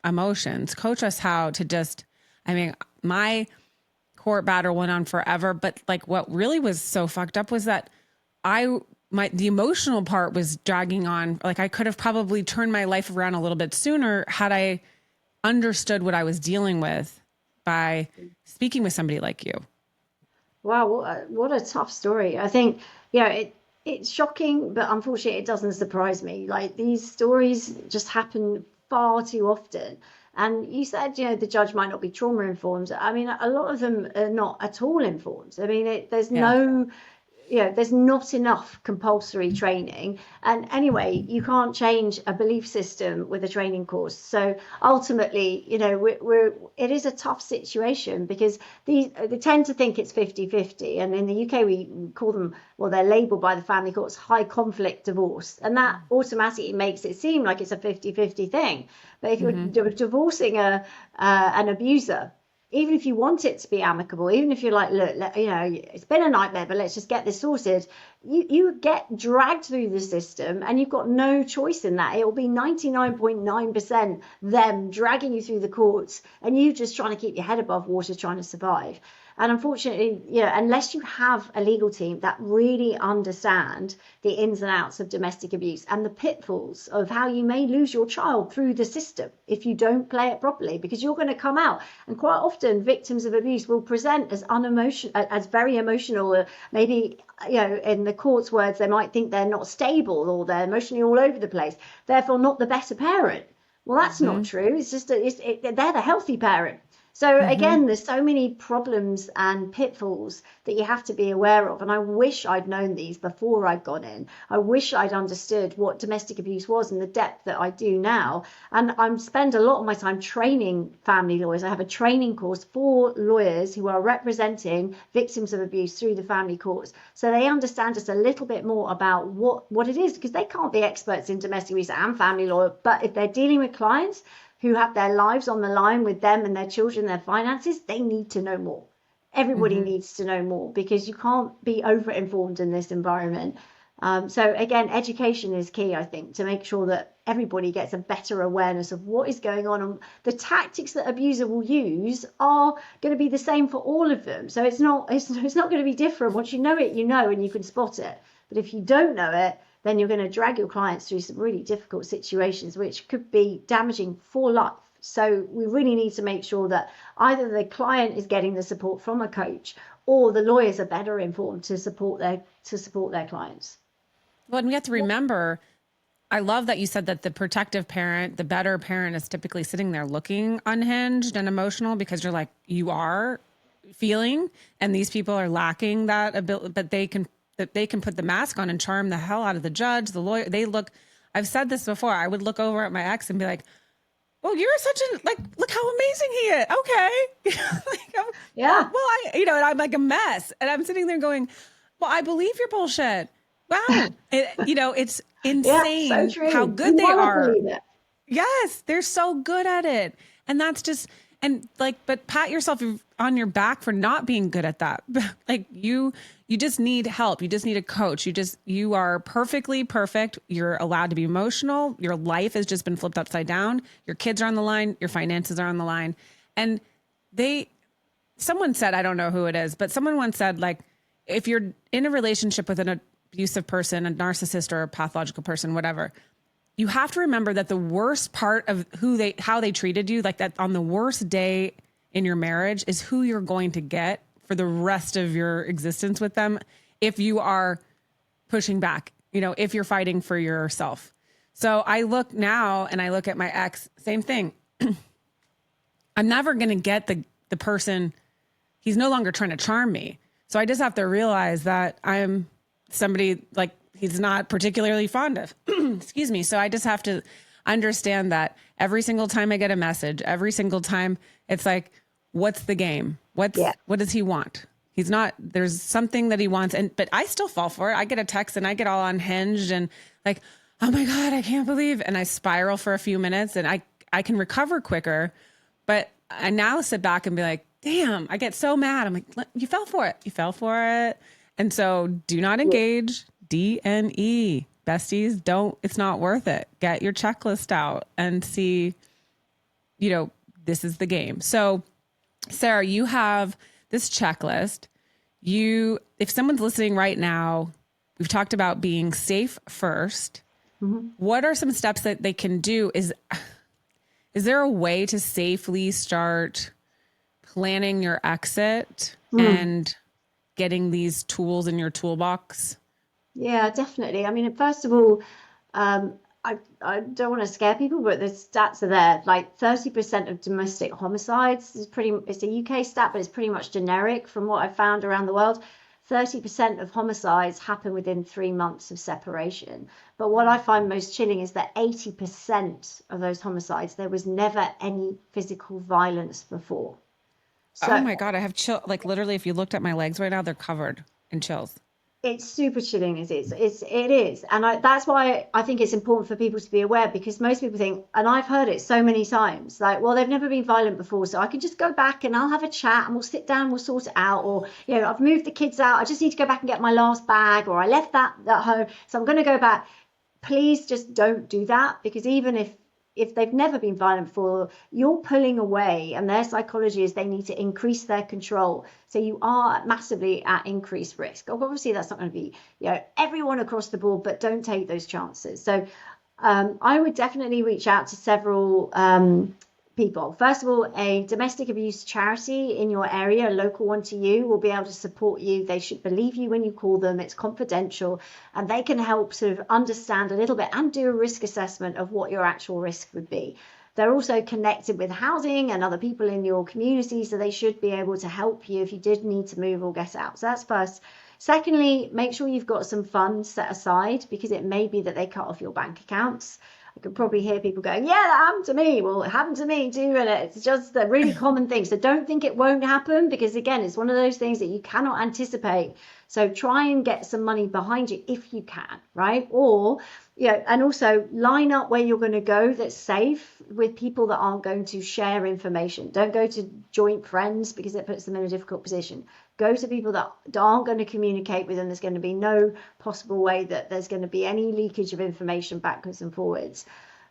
emotions, coach us how to just, my court battle went on forever, but like what really was so fucked up was that the emotional part was dragging on. Like I could have probably turned my life around a little bit sooner had I understood what I was dealing with by speaking with somebody like you. Wow, what a tough story. I think, it's shocking, but unfortunately it doesn't surprise me. Like these stories just happen far too often. And you said, the judge might not be trauma informed. I mean, a lot of them are not at all informed. I mean, there's not enough compulsory training. And anyway, you can't change a belief system with a training course. So ultimately, it is a tough situation because they tend to think it's 50-50. And in the UK, we call them, they're labeled by the family courts high conflict divorce. And that automatically makes it seem like it's a 50-50 thing. But if you're divorcing an abuser, even if you want it to be amicable, even if you're like, look, it's been a nightmare, but let's just get this sorted, you get dragged through the system and you've got no choice in that. It will be 99.9% them dragging you through the courts and you just trying to keep your head above water, trying to survive. And unfortunately, unless you have a legal team that really understand the ins and outs of domestic abuse and the pitfalls of how you may lose your child through the system if you don't play it properly, because you're going to come out. And quite often victims of abuse will present as as very emotional, maybe, in the court's words, they might think they're not stable or they're emotionally all over the place, therefore not the better parent. Well, that's not true. It's just they're the healthy parent. So again, there's so many problems and pitfalls that you have to be aware of. And I wish I'd known these before I'd gone in. I wish I'd understood what domestic abuse was in the depth that I do now. And I spend a lot of my time training family lawyers. I have a training course for lawyers who are representing victims of abuse through the family courts. So they understand just a little bit more about what it is, because they can't be experts in domestic abuse and family law. But if they're dealing with clients who have their lives on the line with them and their children, their finances, they need to know more. Everybody needs to know more, because you can't be over-informed in this environment. So again, education is key, I think, to make sure that everybody gets a better awareness of what is going on, and the tactics that abuser will use are going to be the same for all of them. So it's not going to be different. Once you know it, you know, and you can spot it. But if you don't know it, then you're going to drag your clients through some really difficult situations, which could be damaging for life. So we really need to make sure that either the client is getting the support from a coach, or the lawyers are better informed to support their clients. Well, and we have to remember, I love that you said that the protective parent, the better parent, is typically sitting there looking unhinged and emotional, because you're like, you are feeling, and these people are lacking that ability, but they can put the mask on and charm the hell out of the judge, the lawyer. I've said this before. I would look over at my ex and be like, "Oh, you're such a, like, look how amazing he is." Okay. Yeah. Well, and I'm like a mess, and I'm sitting there going, "Well, I believe your bullshit." Wow. It's insane so true. how good they wanna are. believe it. Yes, they're so good at it. And that's just, but pat yourself on your back for not being good at that. Like you just need help. You just need a coach. You are perfectly perfect. You're allowed to be emotional. Your life has just been flipped upside down. Your kids are on the line. Your finances are on the line. And someone said, I don't know who it is, but someone once said, like, if you're in a relationship with an abusive person, a narcissist or a pathological person, whatever, you have to remember that the worst part of how they treated you, like that on the worst day in your marriage, is who you're going to get for the rest of your existence with them if you are pushing back, if you're fighting for yourself. So I look now and I look at my ex, same thing. I'm never going to get the person. He's no longer trying to charm me. So I just have to realize that I'm somebody like he's not particularly fond of. Excuse me. So I just have to understand that every single time I get a message, every single time, it's like, what's the game? What does he want? There's something that he wants. But I still fall for it. I get a text and I get all unhinged and like, oh my God, I can't believe. And I spiral for a few minutes and I can recover quicker. But I now sit back and be like, damn, I get so mad. I'm like, you fell for it. You fell for it. And so do not engage. DNE. Besties, it's not worth it. Get your checklist out and see, this is the game. So Sara, you have this checklist. If someone's listening right now, we've talked about being safe first. Mm-hmm. What are some steps that they can do? Is there a way to safely start planning your exit and getting these tools in your toolbox? Yeah, definitely. I mean, first of all, I don't want to scare people, but the stats are there. Like 30% of domestic homicides it's a UK stat, but it's pretty much generic from what I've found around the world. 30% of homicides happen within 3 months of separation. But what I find most chilling is that 80% of those homicides, there was never any physical violence before. So, oh my God, I have chill. Like literally, if you looked at my legs right now, they're covered in chills. It's super chilling. It is. And that's why I think it's important for people to be aware, because most people think, and I've heard it so many times, like, well, they've never been violent before, so I can just go back and I'll have a chat and we'll sit down, we'll sort it out. Or, I've moved the kids out. I just need to go back and get my last bag, or I left that at home, so I'm going to go back. Please just don't do that, because even if they've never been violent before, you're pulling away, and their psychology is they need to increase their control. So you are massively at increased risk. Obviously, that's not going to be everyone across the board, but don't take those chances. So I would definitely reach out to several people. First of all, a domestic abuse charity in your area, a local one to you, will be able to support you. They should believe you when you call them. It's confidential, and they can help sort of understand a little bit and do a risk assessment of what your actual risk would be. They're also connected with housing and other people in your community, so they should be able to help you if you did need to move or get out. So that's first. Secondly, make sure you've got some funds set aside, because it may be that they cut off your bank accounts. I could probably hear people going, yeah, that happened to me. Well, it happened to me too. And it's just a really common thing. So don't think it won't happen, because again, it's one of those things that you cannot anticipate. So try and get some money behind you if you can, right? Or, and also line up where you're going to go that's safe with people that aren't going to share information. Don't go to joint friends, because it puts them in a difficult position. Go to people that aren't going to communicate with them. There's going to be no possible way that there's going to be any leakage of information backwards and forwards.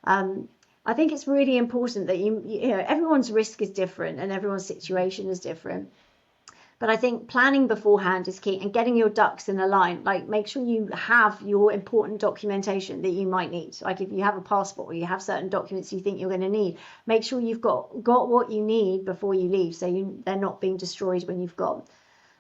I think it's really important that you know, everyone's risk is different and everyone's situation is different. But I think planning beforehand is key, and getting your ducks in a line. Like, make sure you have your important documentation that you might need. Like, if you have a passport or you have certain documents you think you're going to need, make sure you've got what you need before you leave, so they're not being destroyed when you've gone.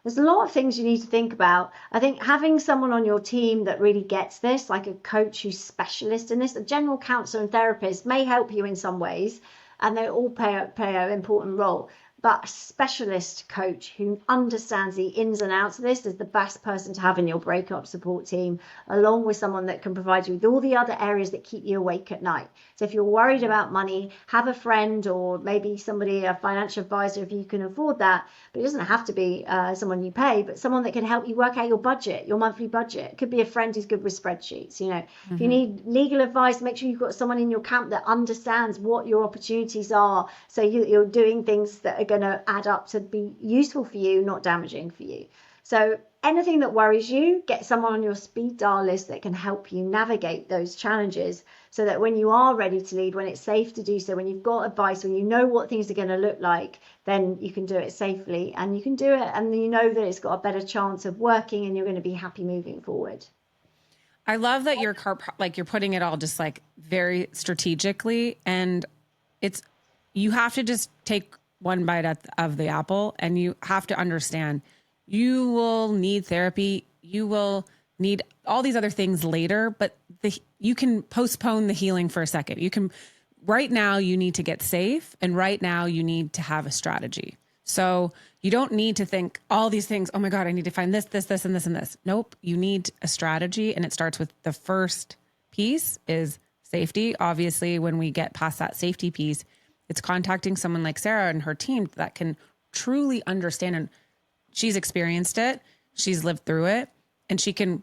There's a lot of things you need to think about. I think having someone on your team that really gets this, like a coach who's specialist in this, a general counsellor and therapist may help you in some ways, and they all play an important role. But a specialist coach who understands the ins and outs of this is the best person to have in your breakup support team, along with someone that can provide you with all the other areas that keep you awake at night. So if you're worried about money, have a friend or maybe somebody, a financial advisor, if you can afford that. But it doesn't have to be someone you pay, but someone that can help you work out your budget, your monthly budget. It could be a friend who's good with spreadsheets. You know, if you need legal advice, make sure you've got someone in your camp that understands what your opportunities are, so you're doing things that are going to add up to be useful for you, not damaging for you. So anything that worries you, get someone on your speed dial list that can help you navigate those challenges, so that when you are ready to lead, when it's safe to do so, when you've got advice, when you know what things are going to look like, then you can do it safely, and you can do it, and you know that it's got a better chance of working, and you're going to be happy moving forward. I love that you're putting it all just like very strategically, and you have to just take one bite of the apple, and you have to understand you will need therapy. You will need all these other things later, but you can postpone the healing for a second. Right now you need to get safe, and right now you need to have a strategy. So you don't need to think all these things. Oh my God, I need to find this, and this, and this. Nope. You need a strategy, and it starts with the first piece is safety. Obviously, when we get past that safety piece, it's contacting someone like Sara and her team that can truly understand, and she's experienced it. She's lived through it, and she can,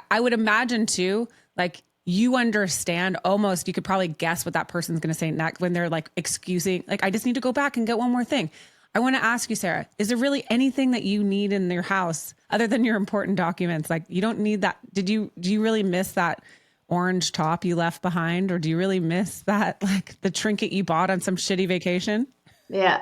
I would imagine too, like you understand almost, you could probably guess what that person's going to say next when they're like excusing, like, I just need to go back and get one more thing. I want to ask you, Sara, is there really anything that you need in your house other than your important documents? Like, you don't need that. Do you really miss that orange top you left behind, or do you really miss that, like the trinket you bought on some shitty vacation? Yeah.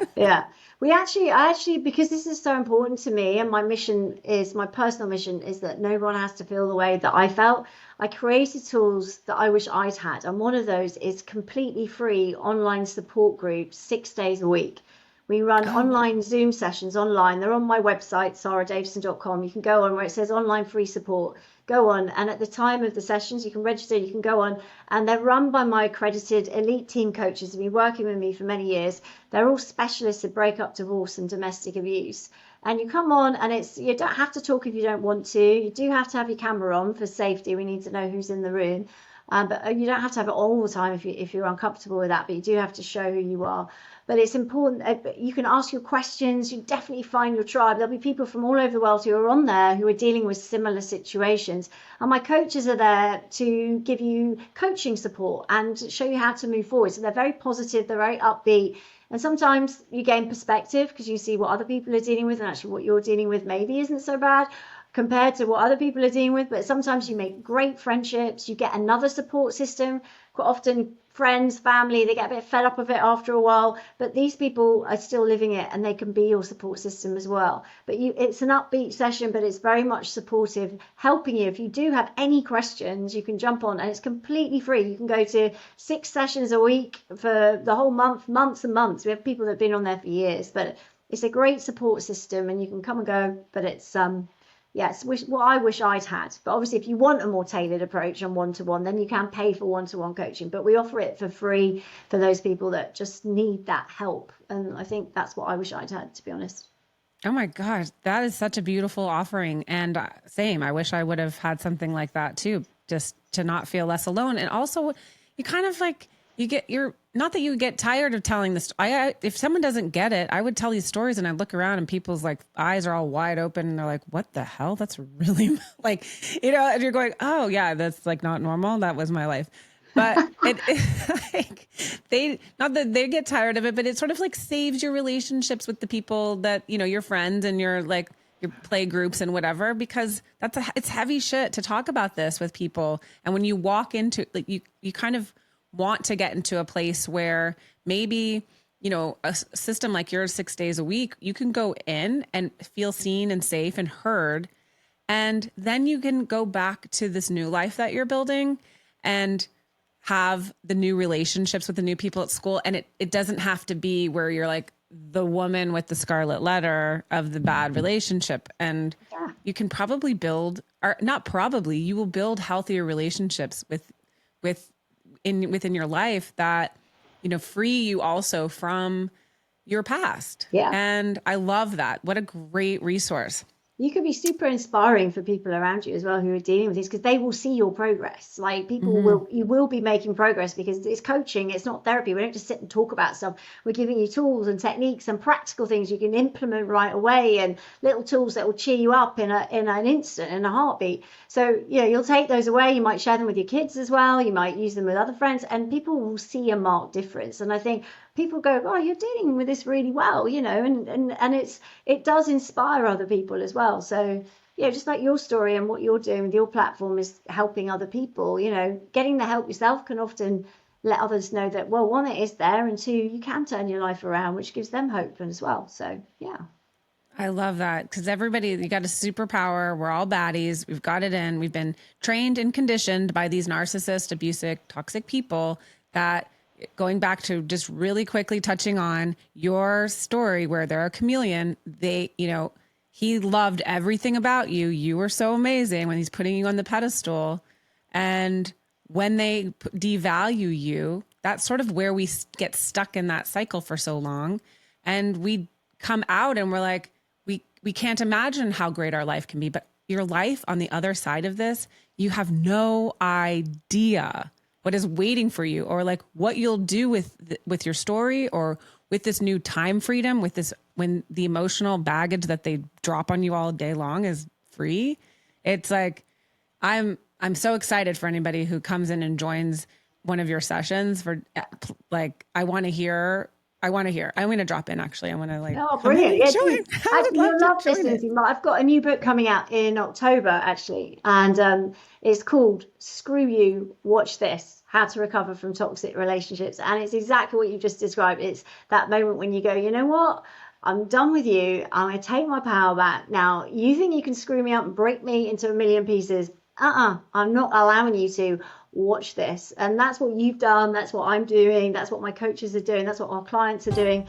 I actually, because this is so important to me, and my personal mission is that no one has to feel the way that I felt. I created tools that I wish I'd had, and one of those is completely free online support groups 6 days a week. We run online Zoom sessions online. They're on my website, saradavison.com. You can go on where it says online free support. Go on, and at the time of the sessions, you can register, you can go on, and they're run by my accredited elite team coaches who've been working with me for many years. They're all specialists in breakup, divorce, and domestic abuse. And you come on, and you don't have to talk if you don't want to. You do have to have your camera on for safety. We need to know who's in the room. But you don't have to have it all the time if you're uncomfortable with that, but you do have to show who you are. But it's important. You can ask your questions. You definitely find your tribe. There'll be people from all over the world who are on there who are dealing with similar situations. And my coaches are there to give you coaching support and show you how to move forward. So they're very positive. They're very upbeat. And sometimes you gain perspective because you see what other people are dealing with, and actually what you're dealing with maybe isn't so bad compared to what other people are dealing with. But sometimes you make great friendships. You get another support system. Quite often friends, family, they get a bit fed up of it after a while, but these people are still living it, and they can be your support system as well. But it's an upbeat session, but it's very much supportive, helping you. If you do have any questions, you can jump on, and it's completely free. You can go to 6 sessions a week for the whole months and months. We have people that have been on there for years, but it's a great support system, and you can come and go. But it's yes, what I wish I'd had. But obviously, if you want a more tailored approach on one-to-one, then you can pay for one-to-one coaching. But we offer it for free for those people that just need that help. And I think that's what I wish I'd had, to be honest. Oh my gosh, that is such a beautiful offering. And same, I wish I would have had something like that too, just to not feel less alone. And also, you kind of like, not that you get tired of telling this. If someone doesn't get it, I would tell these stories, and I look around and people's like eyes are all wide open, and they're like, what the hell? That's really like, and you're going, oh yeah, that's like not normal. That was my life. But it like not that they get tired of it, but it sort of like saves your relationships with the people that, your friends and your play groups and whatever, because it's heavy shit to talk about this with people. And when you walk into you kind of want to get into a place where maybe, a system like yours 6 days a week, you can go in and feel seen and safe and heard. And then you can go back to this new life that you're building and have the new relationships with the new people at school. And it doesn't have to be where you're like the woman with the scarlet letter of the bad relationship. And you can probably build, or not probably, you will build healthier relationships within your life that, free you also from your past. Yeah. And I love that. What a great resource. You could be super inspiring for people around you as well who are dealing with this, because they will see your progress. Like you will be making progress, because it's coaching, it's not therapy. We don't just sit and talk about stuff. We're giving you tools and techniques and practical things you can implement right away, and little tools that will cheer you up in an instant, in a heartbeat. So you'll take those away. You might share them with your kids as well. You might use them with other friends, and people will see a marked difference. And I think people go, oh, you're dealing with this really well, and it does inspire other people as well. So just like your story and what you're doing with your platform is helping other people. Getting the help yourself can often let others know that, well, one, it is there, and two, you can turn your life around, which gives them hope as well. So I love that, because everybody, you got a superpower. We're all baddies. We've got it in. We've been trained and conditioned by these narcissist, abusive, toxic people that, going back to just really quickly touching on your story where they're a chameleon, he loved everything about you. You were so amazing when he's putting you on the pedestal. And when they devalue you, that's sort of where we get stuck in that cycle for so long. And we come out and we're like, we can't imagine how great our life can be. But your life on the other side of this, you have no idea what is waiting for you, or like what you'll do with your story, or with this new time freedom, with this, when the emotional baggage that they drop on you all day long is free. It's like, I'm so excited for anybody who comes in and joins one of your sessions for I want to hear. I'm going to drop in, actually. I want to Oh, brilliant. Yeah, join. actually, you'll love this, Lindsay. I've got a new book coming out in October, actually. And it's called Screw You, Watch This, How to Recover from Toxic Relationships. And it's exactly what you just described. It's that moment when you go, you know what? I'm done with you. I'm going to take my power back. Now, you think you can screw me up and break me into a million pieces. I'm not allowing you to. Watch this. And that's what you've done. That's what I'm doing. That's what my coaches are doing. That's what our clients are doing.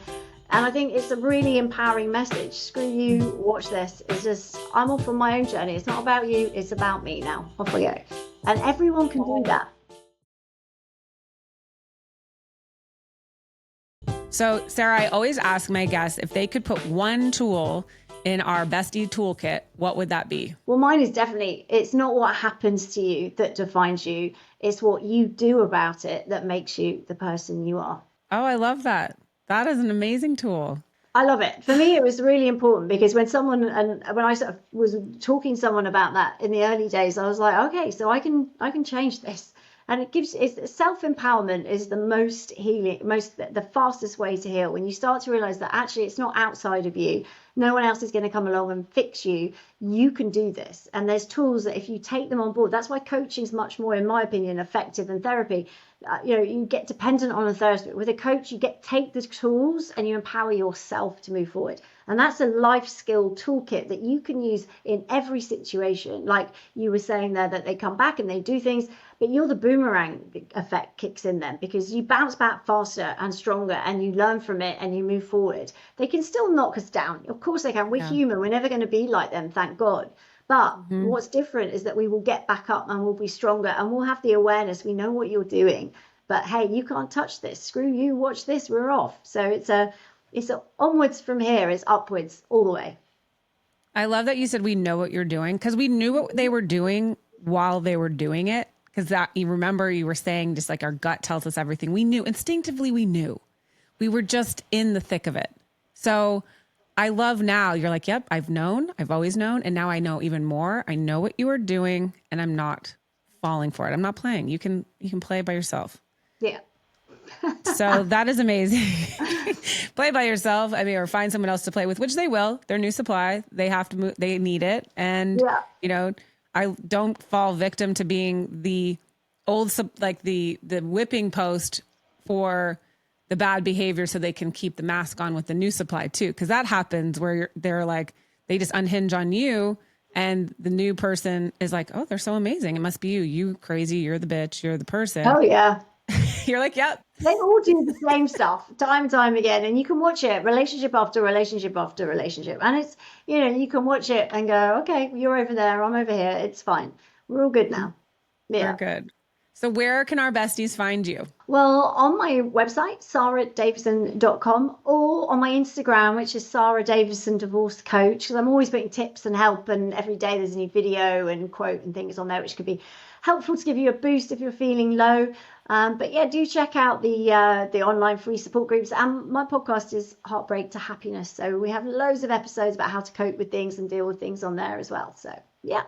And I think it's a really empowering message. Screw you, watch this. It's just, I'm off on my own journey. It's not about you. It's about me now. Off we go. And everyone can do that. So, Sarah, I always ask my guests if they could put one tool in our bestie toolkit, what would that be? Well, mine is definitely, it's not what happens to you that defines you. It's what you do about it that makes you the person you are. Oh, I love that. That is an amazing tool. I love it. For me, it was really important, because when I sort of was talking to someone about that in the early days, I was like, okay, so I can change this. And self-empowerment is the most healing, the fastest way to heal. When you start to realize that actually it's not outside of you, no one else is going to come along and fix you. You can do this. And there's tools that if you take them on board, that's why coaching is much more, in my opinion, effective than therapy. You get dependent on a therapist. With a coach, you take the tools and you empower yourself to move forward. And that's a life skill toolkit that you can use in every situation. Like you were saying there, that they come back and they do things, but the boomerang effect kicks in then, because you bounce back faster and stronger, and you learn from it and you move forward. They can still knock us down. Of course they can. We're human. We're never going to be like them, thank God. But what's different is that we will get back up and we'll be stronger, and we'll have the awareness. We know what you're doing. But hey, you can't touch this. Screw you, watch this, we're off. So it's onwards from here, it's upwards all the way. I love that you said we know what you're doing, because we knew what they were doing while they were doing it. Because that, you remember you were saying, just like our gut tells us everything. We knew, instinctively we knew. We were just in the thick of it. So I love now, you're like, yep, I've always known. And now I know even more. I know what you are doing, and I'm not falling for it. I'm not playing. You can play by yourself. Yeah. So that is amazing. Play by yourself. I mean, or find someone else to play with, which they will. Their new supply. They have to move. They need it. And, Yeah. you know, I don't fall victim to being the old, like the whipping post for the bad behavior so they can keep the mask on with the new supply too. Cause that happens where they're like, they just unhinge on you. And the new person is like, oh, they're so amazing. It must be you. You crazy. You're the bitch. You're the person. Oh, yeah. You're like, yep. They all do the same stuff time and time again. And you can watch it relationship after relationship after relationship. And it's, you know, you can watch it and go, okay, you're over there. I'm over here. It's fine. We're all good now. Yeah. We're good. So where can our besties find you? Well, on my website, saradavison.com, or on my Instagram, which is Sara Davison Divorce Coach, because I'm always putting tips and help, and every day there's a new video and quote and things on there, which could be helpful to give you a boost if you're feeling low. But yeah, do check out the online free support groups. And my podcast is Heartbreak to Happiness. So we have loads of episodes about how to cope with things and deal with things on there as well. So yeah.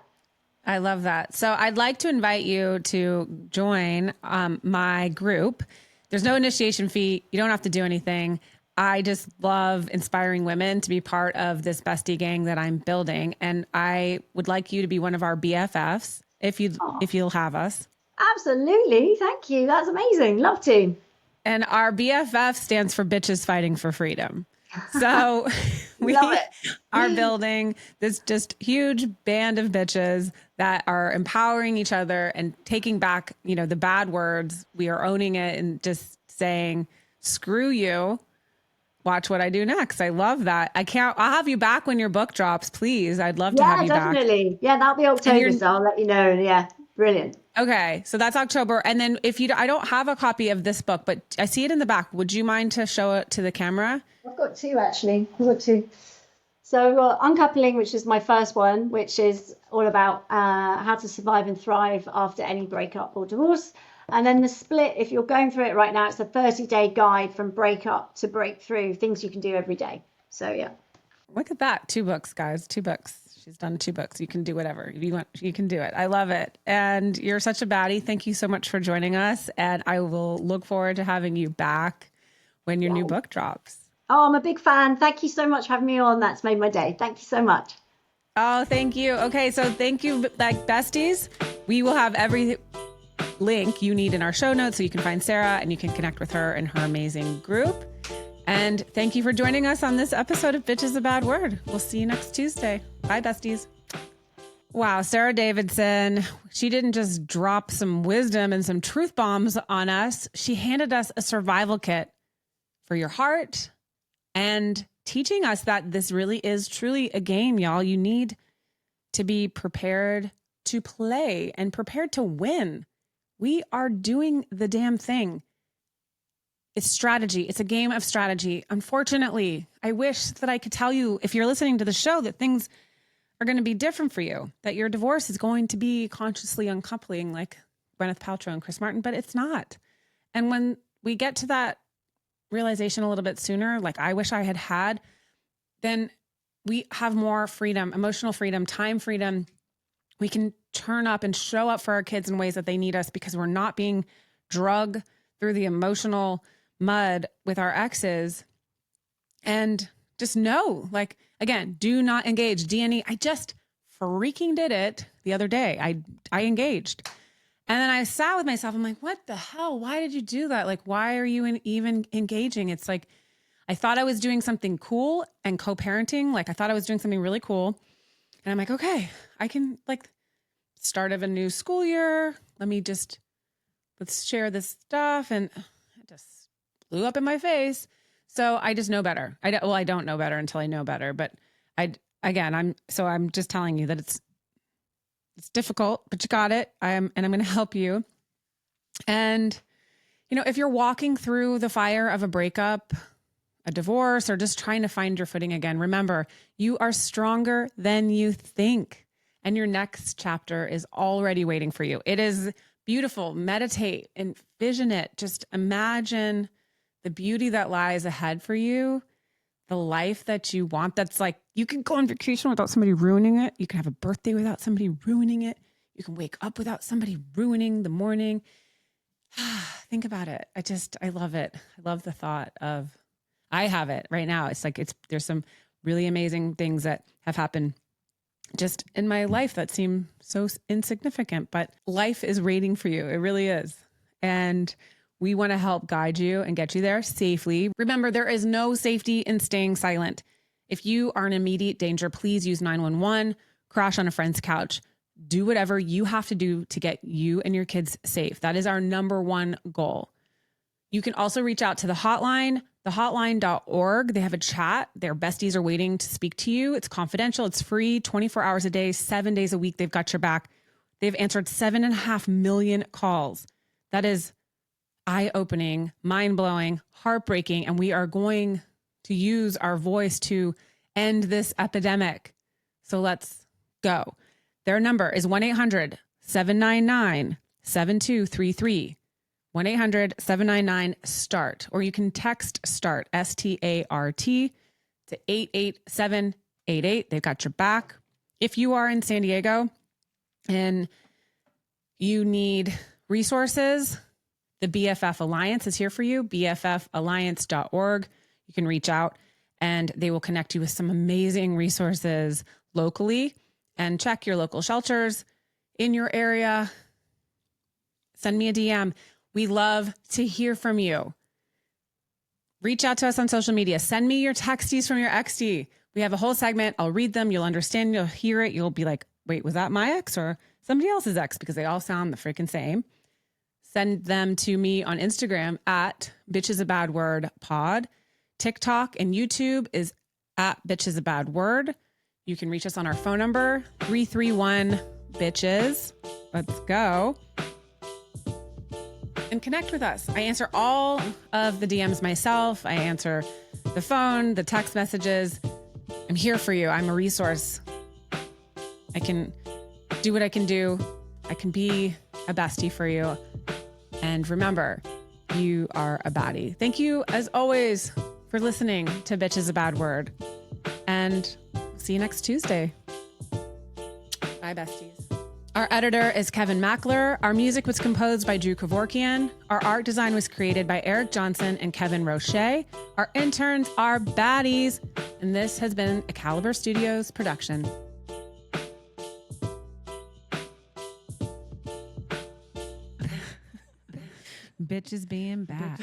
I love that. So I'd like to invite you to join my group. There's no initiation fee. You don't have to do anything. I just love inspiring women to be part of this bestie gang that I'm building. And I would like you to be one of our BFFs if you'll have us. Absolutely. Thank you. That's amazing. Love to. And our BFF stands for Bitches Fighting for Freedom. So we are building this just huge band of bitches that are empowering each other and taking back, you know, the bad words. We are owning it and just saying, screw you. Watch what I do next. I love that. I'll have you back when your book drops, please. I'd love to have you back. Yeah, definitely. Yeah, that'll be October, so I'll let you know. Yeah, brilliant. Okay, so that's October. And then I don't have a copy of this book, but I see it in the back. Would you mind to show it to the camera? I've got two, actually. I've got two. So Uncoupling, which is my first one, which is all about how to survive and thrive after any breakup or divorce. And then The Split, if you're going through it right now, it's a 30-day guide from breakup to breakthrough, things you can do every day. So, yeah. Look at that. 2 books, guys. 2 books. She's done 2 books. You can do whatever. If you want, you can do it. I love it. And you're such a baddie. Thank you so much for joining us. And I will look forward to having you back when your new book drops. Oh, I'm a big fan. Thank you so much for having me on. That's made my day. Thank you so much. Oh, thank you. Okay, so thank you, like besties. We will have every link you need in our show notes so you can find Sara and you can connect with her and her amazing group. And thank you for joining us on this episode of Bitch is a Bad Word. We'll see you next Tuesday. Bye, besties. Wow, Sara Davison, she didn't just drop some wisdom and some truth bombs on us. She handed us a survival kit for your heart and teaching us that this really is truly a game, y'all. You need to be prepared to play and prepared to win. We are doing the damn thing. It's strategy. It's a game of strategy. Unfortunately, I wish that I could tell you, if you're listening to the show, that things are going to be different for you, that your divorce is going to be consciously uncoupling like Gwyneth Paltrow and Chris Martin, but it's not. And when we get to that realization a little bit sooner, like I wish I had, then we have more freedom, emotional freedom, time freedom. We can turn up and show up for our kids in ways that they need us because we're not being drugged through the emotional mud with our exes. And just know, like, again, do not engage. D&E, I just freaking did it the other day. I engaged. And then I sat with myself. I'm like, what the hell? Why did you do that? Like, why are you even engaging? It's like, I thought I was doing something cool and co-parenting. Like I thought I was doing something really cool. And I'm like, okay, I can like start of a new school year. Let's share this stuff. And it just blew up in my face. So I just know better. I don't know better until I know better. But I'm just telling you that it's difficult, but you got it. I'm going to help you. And, you know, if you're walking through the fire of a breakup, a divorce, or just trying to find your footing again, remember, you are stronger than you think. And your next chapter is already waiting for you. It is beautiful. Meditate, envision it. Just imagine the beauty that lies ahead for you, the life that you want. That's like, you can go on vacation without somebody ruining it. You can have a birthday without somebody ruining it. You can wake up without somebody ruining the morning. Think about it. I love it. I love the thought of, I have it right now. It's like, there's some really amazing things that have happened just in my life that seem so insignificant, but life is waiting for you. It really is. And we want to help guide you and get you there safely. Remember, there is no safety in staying silent. If you are in immediate danger, please use 911, crash on a friend's couch. Do whatever you have to do to get you and your kids safe. That is our number one goal. You can also reach out to the hotline, thehotline.org. They have a chat. Their besties are waiting to speak to you. It's confidential. It's free, 24 hours a day, 7 days a week. They've got your back. They've answered 7.5 million calls. That is eye-opening, mind-blowing, heartbreaking, and we are going to use our voice to end this epidemic. So let's go. Their number is 1-800-799-7233. 1-800-799-START. Or you can text START, S-T-A-R-T, to 88788. They've got your back. If you are in San Diego and you need resources, the BFF Alliance is here for you, bffalliance.org. You can reach out and they will connect you with some amazing resources locally, and check your local shelters in your area. Send me a DM. We love to hear from you. Reach out to us on social media. Send me your texties from your XD. We have a whole segment. I'll read them. You'll understand. You'll hear it. You'll be like, wait, was that my ex or somebody else's ex? Because they all sound the freaking same. Send them to me on Instagram at bitchesabadwordpod. TikTok and YouTube is at bitchesabadword. You can reach us on our phone number, 331-BITCHES. Let's go. And connect with us. I answer all of the DMs myself. I answer the phone, the text messages. I'm here for you. I'm a resource. I can do what I can do. I can be a bestie for you. And remember, you are a baddie. Thank you, as always, for listening to Bitch is a Bad Word. And see you next Tuesday. Bye, besties. Our editor is Kevin Mackler. Our music was composed by Drew Kevorkian. Our art design was created by Eric Johnson and Kevin Roche. Our interns are baddies. And this has been a Caliber Studios production. Bitches being bad.